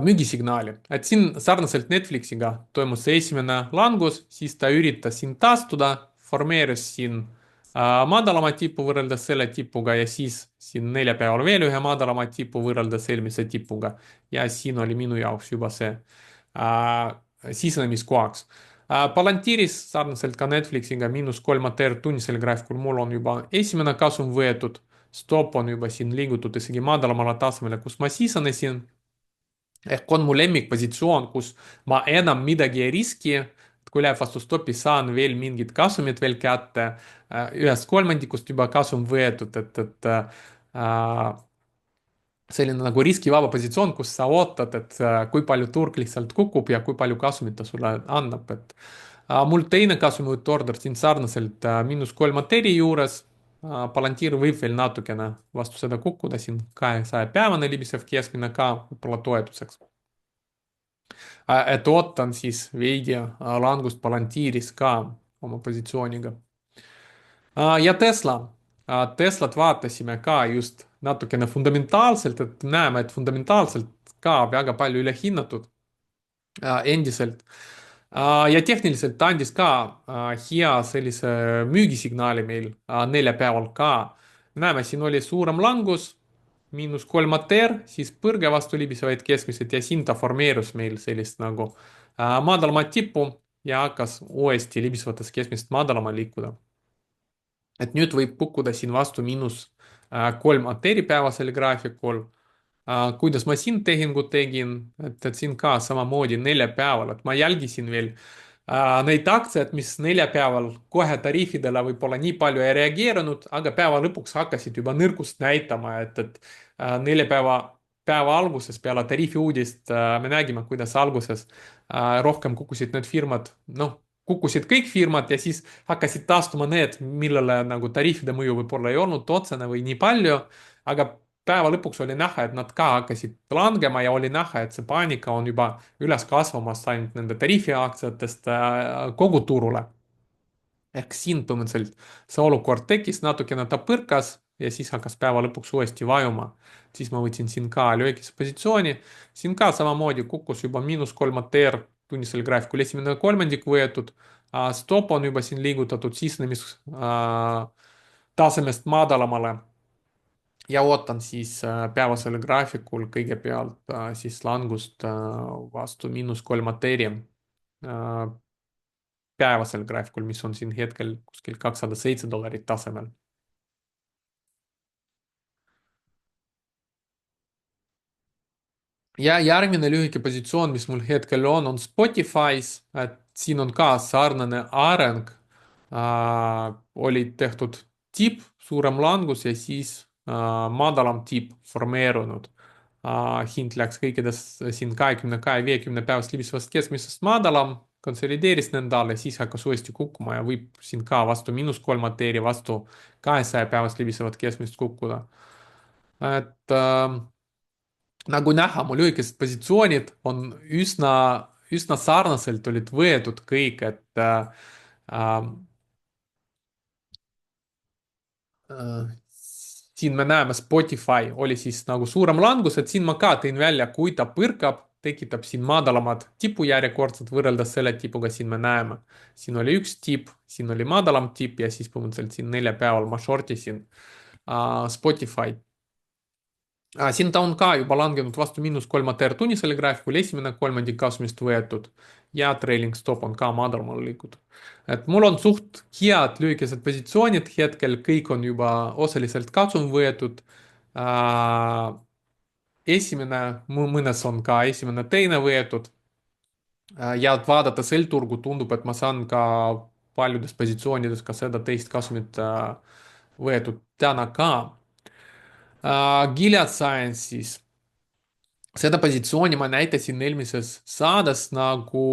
müügisignaali, et siin sarnaselt Netflixiga toimus see esimene langus, siis ta üritas siin taastuda, formeeris siin madalama tipu võrreldes selle tipuga ja siis siin neljapäeval veel ühe madalama tipu võrreldes eelmise tipuga. Ja siin oli minu jaoks juba see sisenemiskohaks. Palantiris sarnaselt ka Netflixiga -3 ATR tunnisel graafikul mul on juba esimene kasum võetud, stop on juba siin liigutud isegi madalamale tasemele, kus ma sisenesin ehk on mu lemmikpositsioon, kus ma enam midagi ei riski, kui läheb vastu stopi, saan veel mingit kasumit veel kätte, ühest kolmandikust juba kasum võetud, selline nagu riskivaba positsioon, kus sa ootad, et kui palju turg lihtsalt kukub ja kui palju kasumit ta sulle annab, et mul teine kasumivõtu order siin sarnaselt -3 ATR-i juures. Palantir võib veel natukene vastu seda kukkuda, siin 200-päevane libisev keskmine ka võib-olla toetuseks. Et ootan siis veidi langust Palantiris ka oma positsiooniga. Ja Tesla. Teslat vaatasime ka just natukene fundamentaalselt, et näeme, et fundamentaalselt ka väga palju ülehinnatud endiselt. Ja tehniliselt ta andis ka hea sellise müügisignaali meil neljapäeval ka. Näeme, siin oli suurem langus, -3 ATR, siis põrge vastu libisevaid keskmised ja siin ta formeerus meil sellist nagu madalamat tippu ja hakkas uuesti libisevatest keskmist madalama liikuda. Et nüüd võib kukkuda siin vastu -3 ATR-i päevasel graafikul. Kuidas ma siin tehingut tegin, et siin ka samamoodi neljapäeval, et ma jälgisin veel neid aktsiaid, mis neljapäeval kohe tariifidele võib-olla nii palju ei reageerinud, aga päeva lõpuks hakkasid juba nõrkust näitama, et päeva alguses peale tariifi uudist me nägime, kuidas alguses rohkem kukkusid need firmad, noh, kukkusid kõik firmad ja siis hakkasid taastuma need, millele nagu tariifide mõju võib-olla ei olnud otsene või nii palju, aga päeva lõpuks oli näha, et nad ka hakkasid langema ja oli näha, et see paanika on juba üles kasvamas ainult nende tariifiaktsiatest kogu turule. Ehk siin põhimõtteliselt see olukord tekkis, natukene ta põrkas ja siis hakkas päeva lõpuks uuesti vajuma. siis ma võtsin siin ka löögise positsiooni, siin ka samamoodi kukkus juba -3 ATR tunnisel graafikul esimene kolmandik võetud, stop on juba siin liigutatud sisenemis tasemest madalamale ja ootan siis päevasel graafikul kõigepealt siis langust vastu -3 ATR-i päevasel graafikul, mis on siin hetkel kuskil $207 tasemel. Ja järgmine lühike positsioon, mis mul hetkel on Spotify's, et siin on ka sarnane areng. Oli tehtud tipp, suurem langus ja siis madalam tipp formeerunud. Hind läks kõikides siin 22 ja 50 päevast libisevast keskmisest madalam, konsolideeris nende alla ja siis hakkas uuesti kukkuma ja võib siin ka vastu -3 ATR-i vastu 200 päevast libisevat keskmist kukkuda. Et nagu näha, mu lühikesed positsioonid on üsna sarnaselt olid võetud kõik, et äh, siin me näeme, Spotify oli siis nagu suurem langus, et siin ma ka tõin välja, kui ta põrkab, tekitab siin madalamad tipujärjekordsed võrreldes selle tipuga siin me näeme. siin oli üks tipp, siin oli madalam tipp ja siis põhimõtteliselt siin neljapäeval ma shortisin Spotify. Siin ta on ka juba langenud vastu -3 tunnisele graafikule, esimene kolmandik kasumist võetud ja trailing stop on ka madalamale liikunud. et mul on suht head lühikesed positsioonid hetkel, kõik on juba osaliselt kasum võetud. Esimene, mõnes on ka esimene, teine võetud. Ja vaadates eelturgu tundub, et ma saan ka paljudes positsioonides ka seda teist kasumit võetud täna ka. Gilead Sciences, seda positsiooni ma näitasin eelmises saates nagu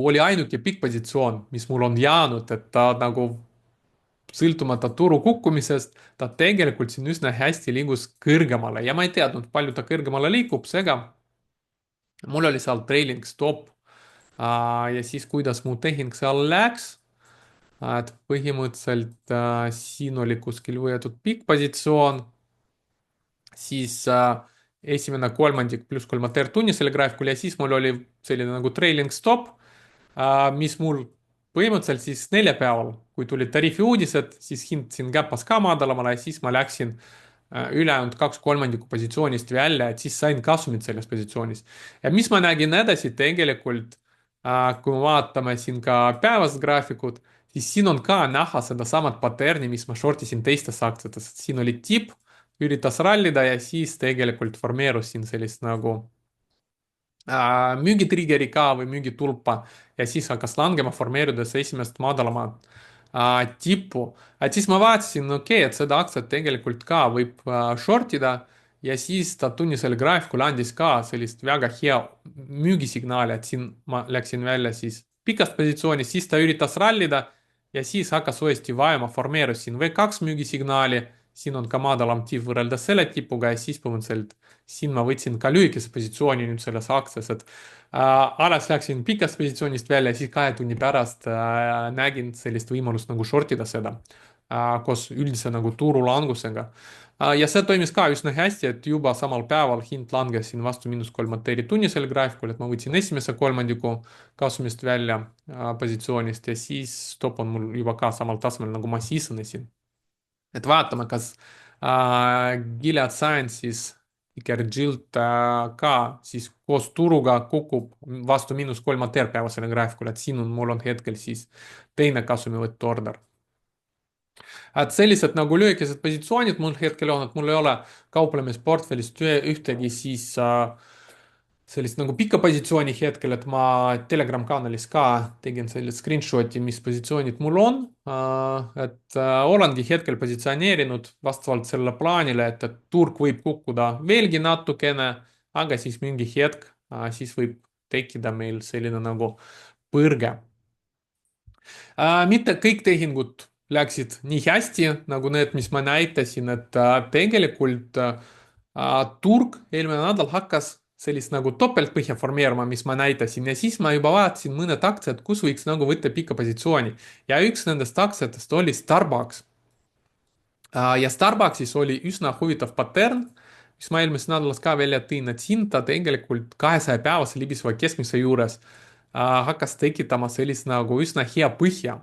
oli ainuke pikk positsioon, mis mul on jäänud, et ta nagu sõltumata turu kukkumisest, ta tegelikult siin üsna hästi liigus kõrgemale ja ma ei teadnud, palju ta kõrgemale liigub, seega mul oli seal trailing stop. Ja siis, kuidas mu tehing seal läks, et põhimõtteliselt siin oli kuskil võetud pikk positsioon, siis esimene kolmandik +3 tunnisele graafikule ja siis mul oli selline nagu trailing stop, mis mul põhimõtteliselt siis neljapäeval, kui tulid tariifiuudised, siis hind siin käpas ka madalamale ja siis ma läksin ülejäänud 2/3 positsioonist välja, et siis sain kasumit selles positsioonis. ja mis ma nägin edasi tegelikult, kui me vaatame siin ka päevast graafikut, siis siin on ka näha sedasamat paterni, mis ma shortisin teistes aktsiates, siin oli tipp, üritas rallida ja siis tegelikult formeerus siin sellist nagu müügitriggeri ka või müügitulpa ja siis hakkas langema, formeerudes esimest madalamat tippu. et siis ma vaatasin, okei, et seda aktsiat tegelikult ka võib short ida ja siis ta tunnisel graafikul andis ka sellist väga hea müügisignaali, et siin ma läksin välja siis pikast positsioonist, siis ta üritas rallida ja siis hakkas uuesti vajama, formeerus siin V2 müügisignaali, siin on ka madalam tipp võrreldes selle tipuga ja siis põhimõtteliselt siin ma võtsin ka lühikese positsiooni nüüd selles aktsias, et alles läksin pikast positsioonist välja ja siis 2 tunni pärast nägin sellist võimalust nagu short ida seda koos üldise nagu turulangusega. Ja see toimis ka üsna hästi, et juba samal päeval hind langes siin vastu -3 tunnisel graafikul, et ma võtsin esimese kolmandiku kasumist välja positsioonist ja siis stop on mul juba ka samal tasemel nagu ma sisenesin. et vaatame, kas Gilead Sciences Gilt ka siis koos turuga kukub vastu -3 päevasele graafikule, et siin on, mul on hetkel siis teine kasumivõtu order. et sellised nagu lühikesed positsioonid mul hetkel on, et mul ei ole kauplemisportfellist ühtegi siis sellist nagu pikka positsiooni hetkel, et ma Telegram kanalis ka tegin selle screenshot'i, mis positsioonid mul on. et olengi hetkel positsioneerinud vastavalt sellele plaanile, et turg võib kukkuda veelgi natukene, aga siis mingi hetk siis võib tekkida meil selline nagu põrge. mitte kõik tehingud läksid nii hästi nagu need, mis ma näitasin, et tegelikult turg eelmine nädal hakkas sellist nagu topeltpõhja formeeruma, mis ma näitasin ja siis ma juba vaatasin mõned aktsiad, kus võiks nagu võtta pikka positsiooni ja üks nendest aktsiatest oli Starbucks. ja Starbucksis oli üsna huvitav patern, mis ma eelmises nädalas ka välja tõin, et siin ta tegelikult 200-päevase libiseva keskmise juures hakkas tekitama sellist nagu üsna hea põhja.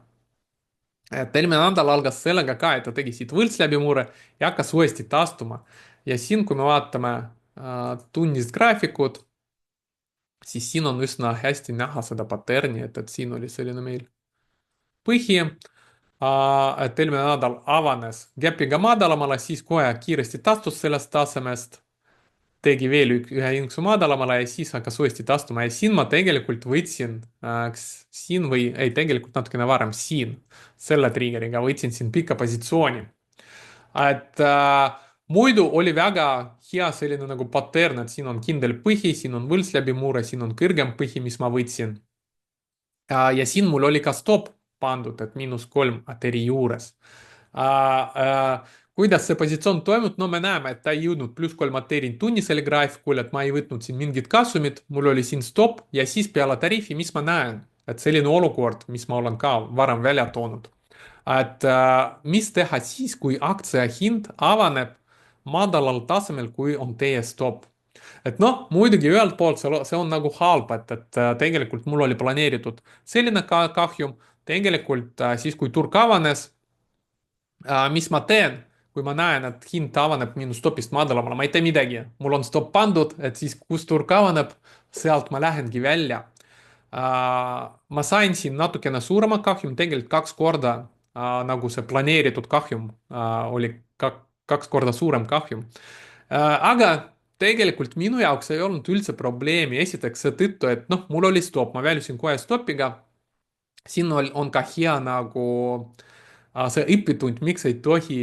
et eelmine nädal algas sellega ka, et ta tegi siit võlts läbimurre ja hakkas uuesti taastuma. ja siin, kui me vaatame tunnist graafikut, siis siin on üsna hästi näha seda paterni, et siin oli selline meil põhi, et eelmine nädal avanes gapiga madalamale, siis kohe kiiresti taastus sellest tasemest, tegi veel ühe inksu madalamale ja siis hakkas uuesti taastuma ja siin ma tegelikult võtsin siin või ei, tegelikult natukene varem siin selle triggeriga võtsin siin pika positsiooni. et muidu oli väga hea selline nagu patern, et siin on kindel põhi, siin on võlts läbimurre, siin on kõrgem põhi, mis ma võtsin. ja siin mul oli ka stop pandud, et -3 ateri juures. kuidas see positsioon toimub, no me näeme, et ta ei jõudnud +3 ateri tunnisele graafikule, et ma ei võtnud siin mingit kasumit, mul oli siin stop ja siis peale tariifi, mis ma näen, et selline olukord, mis ma olen ka varem välja toonud. et mis teha siis, kui aktsia hind avaneb madalal tasemel, kui on teie stopp. Et noh, muidugi ühelt poolt see on nagu halb, et tegelikult mul oli planeeritud selline kahjum, tegelikult siis, kui turg avanes, mis ma teen, kui ma näen, et hind avaneb minu stopist madalamale, ma ei tee midagi, mul on stopp pandud, et siis, kus turg avaneb, sealt ma lähengi välja. Ma sain siin natukene suurema kahjumi, tegelikult kaks korda nagu see planeeritud kahjum oli kaks korda suurem kahjum. Aga tegelikult minu jaoks ei olnud üldse probleemi, esiteks seetõttu, et noh, mul oli stopp, ma väljusin kohe stopiga. siin on ka hea nagu see õppetund, miks ei tohi,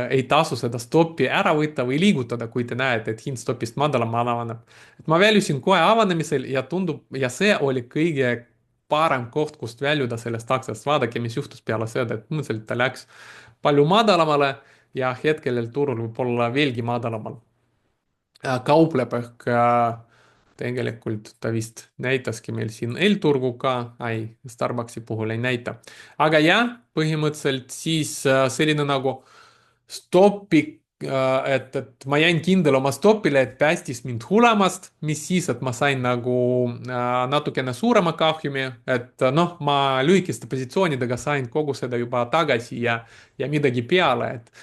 ei tasu seda stoppi ära võtta või liigutada, kui te näete, et hind stopist madalam avaneb. et ma väljusin kohe avanemisel ja tundub, ja see oli kõige parem koht, kust väljuda sellest aktsiast. vaadake, mis juhtus peale seda, et mõtlesin, et ta läks palju madalamale ja hetkel turul võib olla veelgi madalamal kaupleb ehk tegelikult ta vist näitaski meil siin L-turgu ka, ei, Starbucksi puhul ei näita. aga jah, põhimõtteliselt siis selline nagu stopi, et ma jäin kindel oma stopile, et päästis mind hullemast, mis siis, et ma sain nagu natukene suurema kahjumi, et noh, ma lühikeste positsioonidega sain kogu seda juba tagasi ja midagi peale, et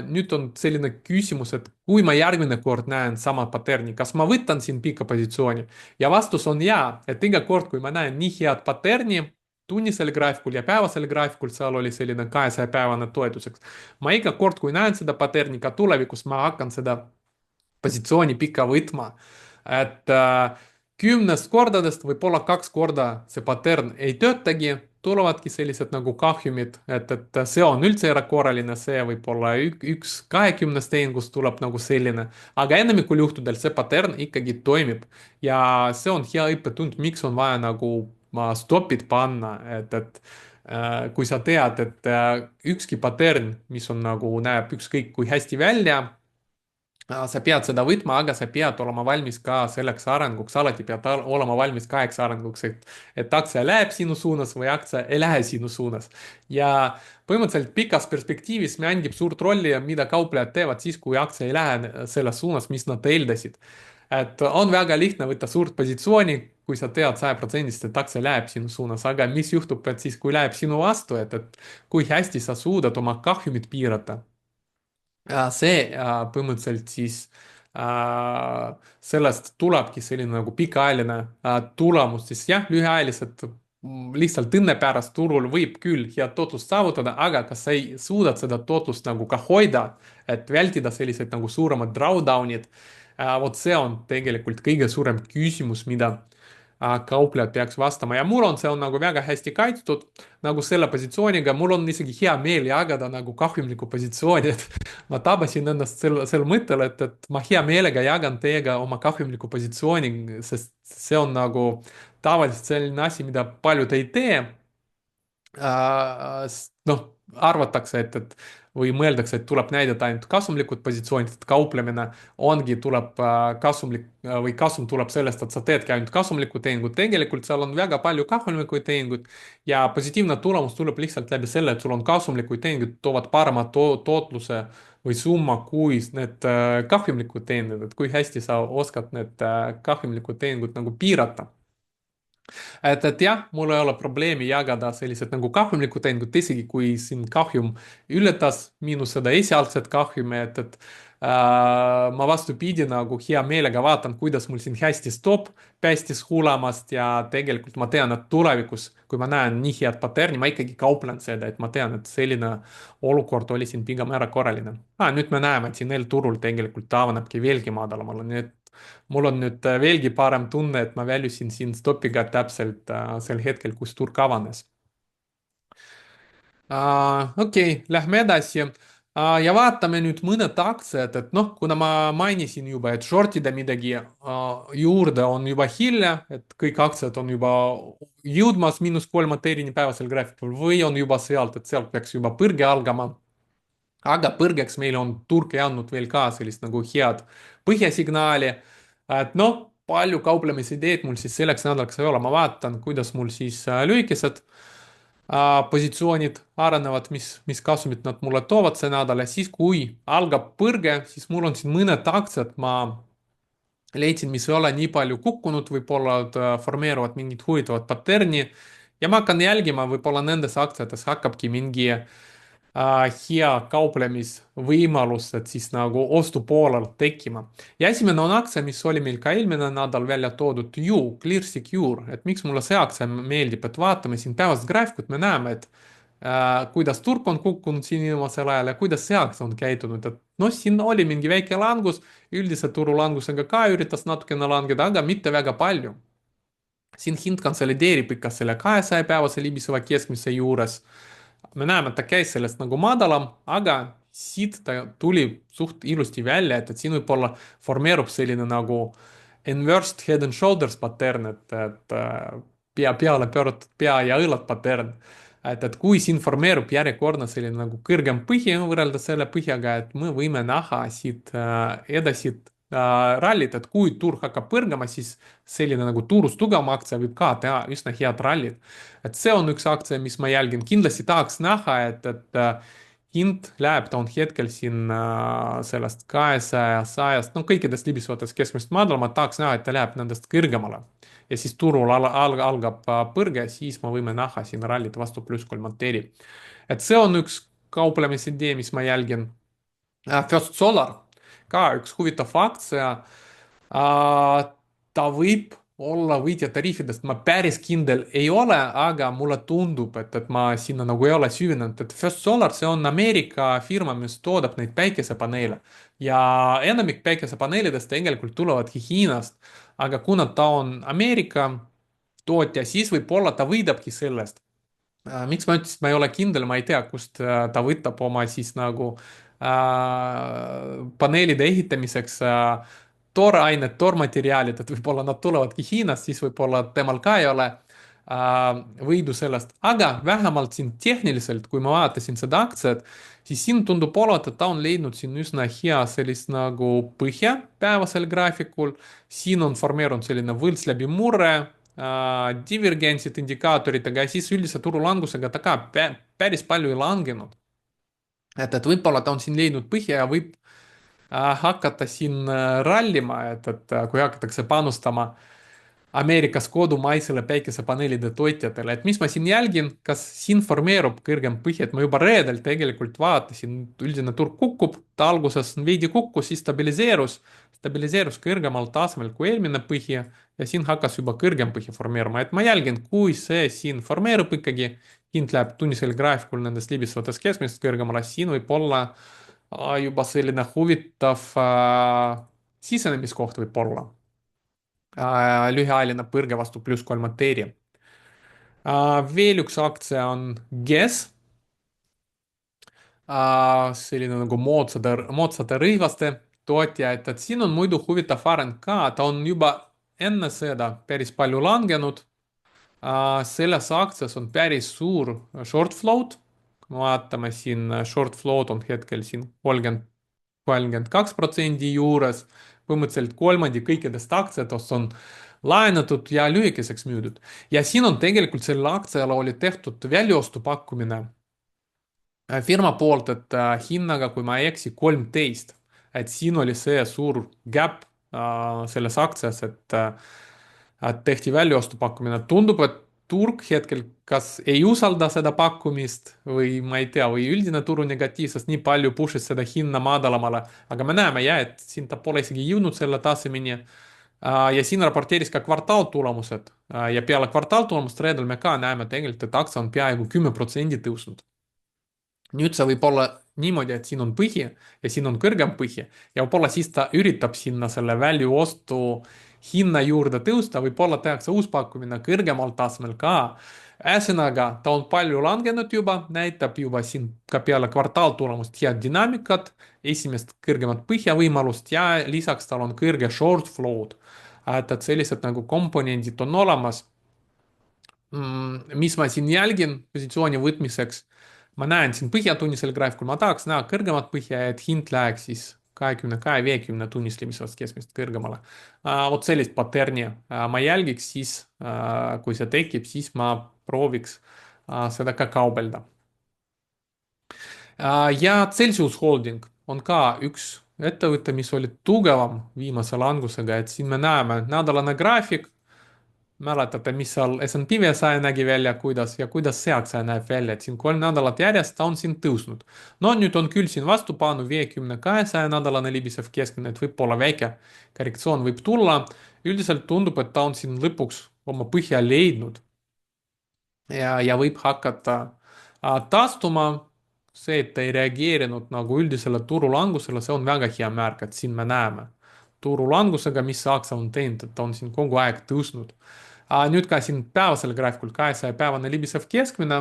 nüüd on selline küsimus, et kui ma järgmine kord näen sama paterni, kas ma võtan siin pika positsiooni ja vastus on jaa, et iga kord, kui ma näen nii head paterni, tunnisel graafikul ja päevasel graafikul, seal oli selline 200-päevane toetuseks. ma iga kord, kui näen seda paterni, ka tulevikus ma hakkan seda positsiooni pikka võtma. et kümnest kordadest võib-olla kaks korda see patern ei töötagi, tulevadki sellised nagu kahjumid, et see on üldse erakorraline, see võib olla üks 20 tehingust tuleb nagu selline, aga enamikul juhtudel see patern ikkagi toimib ja see on hea õppetund, miks on vaja nagu stopid panna, et kui sa tead, et ükski patern, mis on nagu näeb ükskõik kui hästi välja, sa pead seda võtma, aga sa pead olema valmis ka selleks arenguks, alati pead olema valmis kaheks arenguks, et aktsia läheb sinu suunas või aktsia ei lähe sinu suunas. ja põhimõtteliselt pikas perspektiivis mängib suurt rolli, mida kauplejad teevad siis, kui aktsia ei lähe selles suunas, mis nad eeldasid. et on väga lihtne võtta suurt positsiooni, kui sa tead 100%-st, et aktsia läheb sinu suunas, aga mis juhtub, et siis, kui läheb sinu vastu, et kui hästi sa suudad oma kahjumit piirata. see põhimõtteliselt siis sellest tulebki selline nagu pikaajaline tulemus, siis jah, lühiajaliselt lihtsalt õnne pärast turul võib küll head tootlust saavutada, aga kas sa suudad seda tootlust nagu ka hoida, et vältida selliseid nagu suuremad drawdown'id, vot see on tegelikult kõige suurem küsimus, mida kauplejad peaks vastama ja mul on, see on nagu väga hästi kaitstud nagu selle positsiooniga, mul on isegi hea meel jagada nagu kahjumlikku positsiooni, et ma tabasin ennast sel mõttel, et ma hea meelega jagan teiega oma kahjumlikku positsiooni, sest see on nagu tavaliselt selline asi, mida paljud ei tee. noh, arvatakse, et või mõeldakse, et tuleb näidata ainult kasumlikud positsioonid, et kauplemine ongi, tuleb kasumlik või kasum tuleb sellest, et sa teedki ainult kasumlikku tehingut. tegelikult seal on väga palju kahjumlikuid tehinguid ja positiivne tulemus tuleb lihtsalt läbi selle, et sul on kasumlikuid tehinguid, toovad parema tootluse või summa kui need kahjumlikud tehingud, et kui hästi sa oskad need kahjumlikud tehingud nagu piirata. et jah, mul ei ole probleemi jagada sellised nagu kahjumlikud tehingud, isegi kui siin kahjum ületas minu seda esialgset kahjumi, ma vastupidi nagu hea meelega vaatan, kuidas mul siin hästi stopp päästis hullemast ja tegelikult ma tean, et tulevikus, kui ma näen nii head paterni, ma ikkagi kauplen seda, et ma tean, et selline olukord oli siin pigem erakorraline. nüüd me näeme, et siin L-turul tegelikult ta avanebki veelgi madalamale, nii et mul on nüüd veelgi parem tunne, et ma väljusin siin stopiga täpselt sel hetkel, kus turg avanes. Okei, lähme edasi. Ja vaatame nüüd mõned aktsiad, et noh, kuna ma mainisin juba, et shortida midagi juurde on juba hilja, et kõik aktsiad on juba jõudmas -3 teerini päevasel graafikul või on juba sealt, et sealt peaks juba põrge algama. aga põrgeks meile on turg ei andnud veel ka sellist nagu head põhjasignaali. et noh, palju kauplemisidеid mul siis selleks nädalaks ei ole, ma vaatan, kuidas mul siis lühikesed positsioonid arenevad, mis kasumit nad mulle toovad see nädal ja siis, kui algab põrge, siis mul on siin mõned aktsiad, ma leidsin, mis ei ole nii palju kukkunud, võib-olla formeeruvad mingit huvitavat paterni ja ma hakkan jälgima, võib-olla nendes aktsiates hakkabki mingi hea kauplemisvõimalus, et siis nagu ostupoolel tekkima. ja esimene on aktsia, mis oli meil ka eelmine nädal välja toodud, Clear Secure, et miks mulle see aktsia meeldib, et vaatame siin päevast graafikut, me näeme, et kuidas turg on kukkunud siin viimasel ajal ja kuidas see aktsia on käitunud, et noh, siin oli mingi väike langus, üldise turulangusega ka üritas natukene langeda, aga mitte väga palju. siin hind konsolideerib ikka selle 200-päevase libiseva keskmise juures. me näeme, et ta käis sellest nagu madalam, aga siit ta tuli suht ilusti välja, et siin võib-olla formeerub selline nagu inversed head and shoulders pattern, et pea peale pööratud pea ja õlad pattern. et kui siin formeerub järjekordne selline nagu kõrgem põhi võrreldes selle põhjaga, et me võime näha siit edasi rallit, et kui turg hakkab põrgama, siis selline nagu turust tugevam aktsia võib ka teha üsna head rallit. et see on üks aktsia, mis ma jälgin, kindlasti tahaks näha, et hind läheb, ta on hetkel siin sellest 200, no kõikidest libisevatest keskmist madalamat, tahaks näha, et ta läheb nendest kõrgemale. ja siis turul algab põrge, siis me võime näha siin rallit vastu pluss kolmanteeri. et see on üks kauplemisidee, mis ma jälgin. First Solar, ka üks huvitav aktsia. ta võib olla võitja tariifidest, ma päris kindel ei ole, aga mulle tundub, et ma sinna nagu ei ole süvenenud, et First Solar, see on Ameerika firma, mis toodab neid päikesepaneele ja enamik päikesepaneelidest tegelikult tulevadki Hiinast, aga kuna ta on Ameerika tootja, siis võib-olla ta võidabki sellest. miks ma ütlesin, et ma ei ole kindel, ma ei tea, kust ta võtab oma siis nagu paneelide ehitamiseks toorained, toormaterjalid, et võib-olla nad tulevadki Hiinast, siis võib-olla temal ka ei ole võidu sellest, aga vähemalt siin tehniliselt, kui ma vaatasin seda aktsiat, siis siin tundub olevat, et ta on leidnud siin üsna hea sellist nagu põhja päevasel graafikul. siin on formeerunud selline võlts läbi murre, divergentsid indikaatoritega ja siis üldise turulangusega ta ka päris palju ei langenud. et võib-olla ta on siin leidnud põhja ja võib hakata siin rallima, et kui hakatakse panustama Ameerikas kodumaisele päikesepaneelide tootjatele, et mis ma siin jälgin, kas siin formeerub kõrgem põhi, et ma juba reedel tegelikult vaatasin, üldine turg kukub, ta alguses veidi kukkus, siis stabiliseerus kõrgemal tasemel kui eelmine põhi ja siin hakkas juba kõrgem põhi formeeruma, et ma jälgin, kui see siin formeerub ikkagi, hind läheb tunnisel graafikul nendest libisevatest keskmistest kõrgemale, siin võib olla juba selline huvitav sisenemiskoht võib-olla. Lühiajaline põrge vastu pluss kolmanteeri. veel üks aktsia on GES, selline nagu moodsate rõivaste tootja, et siin on muidu huvitav areng ka, ta on juba enne seda päris palju langenud. selles aktsias on päris suur short float. kui me vaatame siin, short float on hetkel siin 32% juures, põhimõtteliselt kolmandik kõikidest aktsiatest on laenatud ja lühikeseks müüdud. ja siin on tegelikult sellele aktsiale oli tehtud väljaostupakkumine firma poolt, et hinnaga, kui ma ei eksi, 13. et siin oli see suur gap selles aktsias, et tehti väljaostupakkumine. tundub, et turg hetkel kas ei usalda seda pakkumist või ma ei tea, või üldine turu negatiivsus nii palju push'is seda hinna madalamale, aga me näeme ja, et siin ta pole isegi jõudnud selle tasemeni. ja siin raporteeris ka kvartaaltulemused ja peale kvartaaltulemust reedel me ka näeme tegelikult, et aktsia on peaaegu 10% tõusnud. nüüd see võib olla niimoodi, et siin on põhi ja siin on kõrgem põhi ja võib-olla siis ta üritab sinna selle väljuostu hinna juurde tõusta, võib-olla tehakse uus pakkumine kõrgemal tasemel ka. ühesõnaga, ta on palju langenud juba, näitab juba siin ka peale kvartaaltulemust head dünaamikat, esimest kõrgemat põhjavõimalust ja lisaks tal on kõrge short float. et sellised nagu komponendid on olemas. mis ma siin jälgin positsiooni võtmiseks, ma näen siin põhjatunnisel graafikul, ma tahaks näha kõrgemat põhja, et hind läheks siis 22-50 tunnislemisest keskmist kõrgemale. vot sellist paterni ma jälgiks siis, kui see tekib, siis ma prooviks seda ka kaubelda. Ja Celsius Holding on ka üks ettevõte, mis oli tugevam viimase langusega, et siin me näeme nädalane graafik, mäletate, mis seal S&P 500 nägi välja, kuidas ja kuidas see aktsia näeb välja, et siin 3 nädalat järjest ta on siin tõusnud. No nüüd on küll siin vastupanu 50-200 nädalane libisev keskmine, et võib-olla väike korrektsioon võib tulla. Üldiselt tundub, et ta on siin lõpuks oma põhja leidnud ja võib hakata taastuma. See, et ta ei reageerinud nagu üldisele turulangusele, see on väga hea märk, et siin me näeme turulangusega, mis see aktsia on teinud, et ta on siin kogu aeg tõusnud. Nüüd ka siin päevasel graafikul 200-päevane libisev keskmine,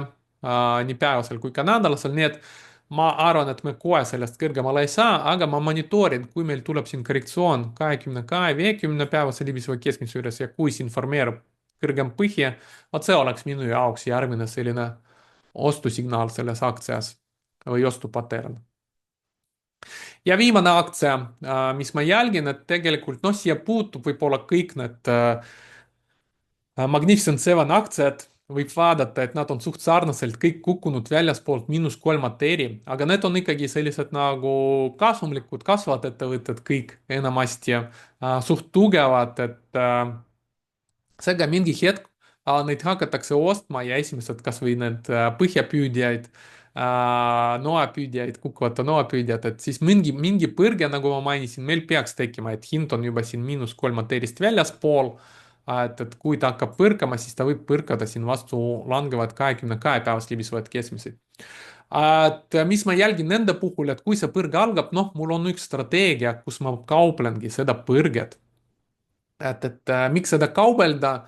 nii päevasel kui ka nädalasel, nii et ma arvan, et me kohe sellest kõrgemale ei saa, aga ma monitoorin, kui meil tuleb siin korrektsioon 22-50-päevase libiseva keskmise juures ja kui see informeerub kõrgem põhja, vot see oleks minu jaoks järgmine selline ostusignaal selles aktsias või ostupaterн. Ja viimane aktsia, mis ma jälgin, et tegelikult noh, siia puutub võib-olla kõik need Magnificent Seven aktsiad, võib vaadata, et nad on suht sarnaselt kõik kukkunud väljaspoolt -3 eri, aga need on ikkagi sellised nagu kasumlikud, kasvavad ettevõtted kõik enamasti suht tugevad, et seega mingi hetk neid hakatakse ostma ja esimesed kasvõi need põhjapüüdjaid, noapüüdjaid, kukkuvate noapüüdjad, et siis mingi põrge, nagu ma mainisin, meil peaks tekkima, et hind on juba siin -3 väljaspool. Et kui ta hakkab põrkama, siis ta võib põrkada siin vastu langevad 22-päevast libisevad keskmised. Et mis ma jälgin nende puhul, et kui see põrge algab, noh, mul on üks strateegia, kus ma kauplengi seda põrget. Et miks seda kaubelda,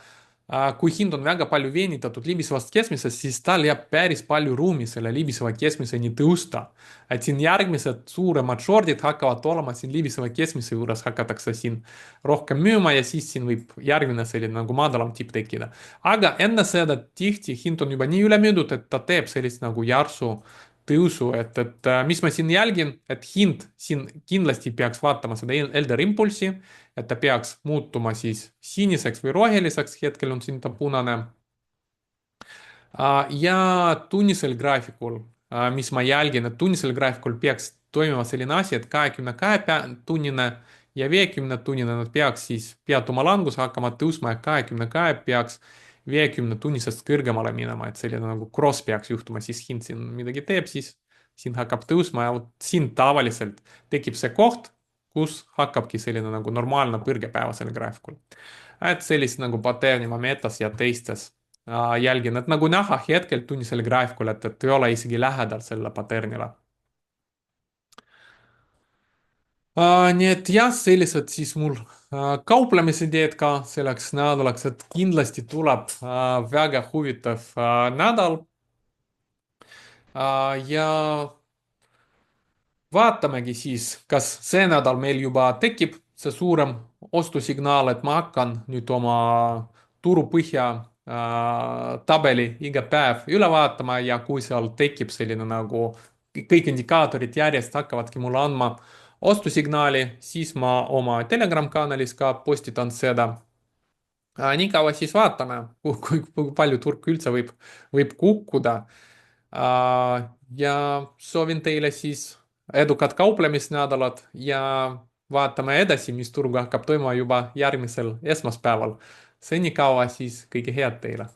kui hind on väga palju veenitatud libisevast keskmisest, siis tal jääb päris palju ruumi selle libiseva keskmiseni tõusta. Et siin järgmised suuremad shortid hakkavad olema siin libiseva keskmise juures, hakatakse siin rohkem müüma ja siis siin võib järgmine selline nagu madalam tipp tekkida. Aga enne seda tihti hind on juba nii üle müüdud, et ta teeb sellist nagu järsu tõusu, et mis ma siin jälgin, et hind siin kindlasti peaks vaatama seda Elder Impulsi, et ta peaks muutuma siis siniseks või roheliseks, hetkel on siin ta punane. Ja tunnisel graafikul, mis ma jälgin, et tunnisel graafikul peaks toimuma selline asi, et 22-tunnine ja 50-tunnine, nad peaks siis peatuma langus, hakkama tõusma ja 22 peaks 50-tunnisest kõrgemale minema, et selline nagu cross peaks juhtuma, siis hind siin midagi teeb, siis hind hakkab tõusma ja siin tavaliselt tekib see koht, kus hakkabki selline nagu normaalne põrge päevasel graafikul. Et sellist nagu paterni ma metas ja teistes jälgin, et nagu näha hetkel tunnisel graafikul, et ei ole isegi lähedal selle paternile. Nii et jah, sellised siis mul kauplemisidеed ka selleks nädalaks, et kindlasti tuleb väga huvitav nädal. Ja vaatamegi siis, kas see nädal meil juba tekib see suurem ostusignaal, et ma hakkan nüüd oma turupõhja tabeli iga päev üle vaatama ja kui seal tekib selline nagu kõik indikaatorid järjest hakkavadki mulle andma ostusignaali, siis ma oma Telegram kanalis ka postitan seda. Nii kaua siis vaatame, kui palju turg üldse võib kukkuda. Ja soovin teile siis edukat kauplemisnädalat ja vaatame edasi, mis turg hakkab toimuma juba järgmisel esmaspäeval. Senikaua siis kõike head teile!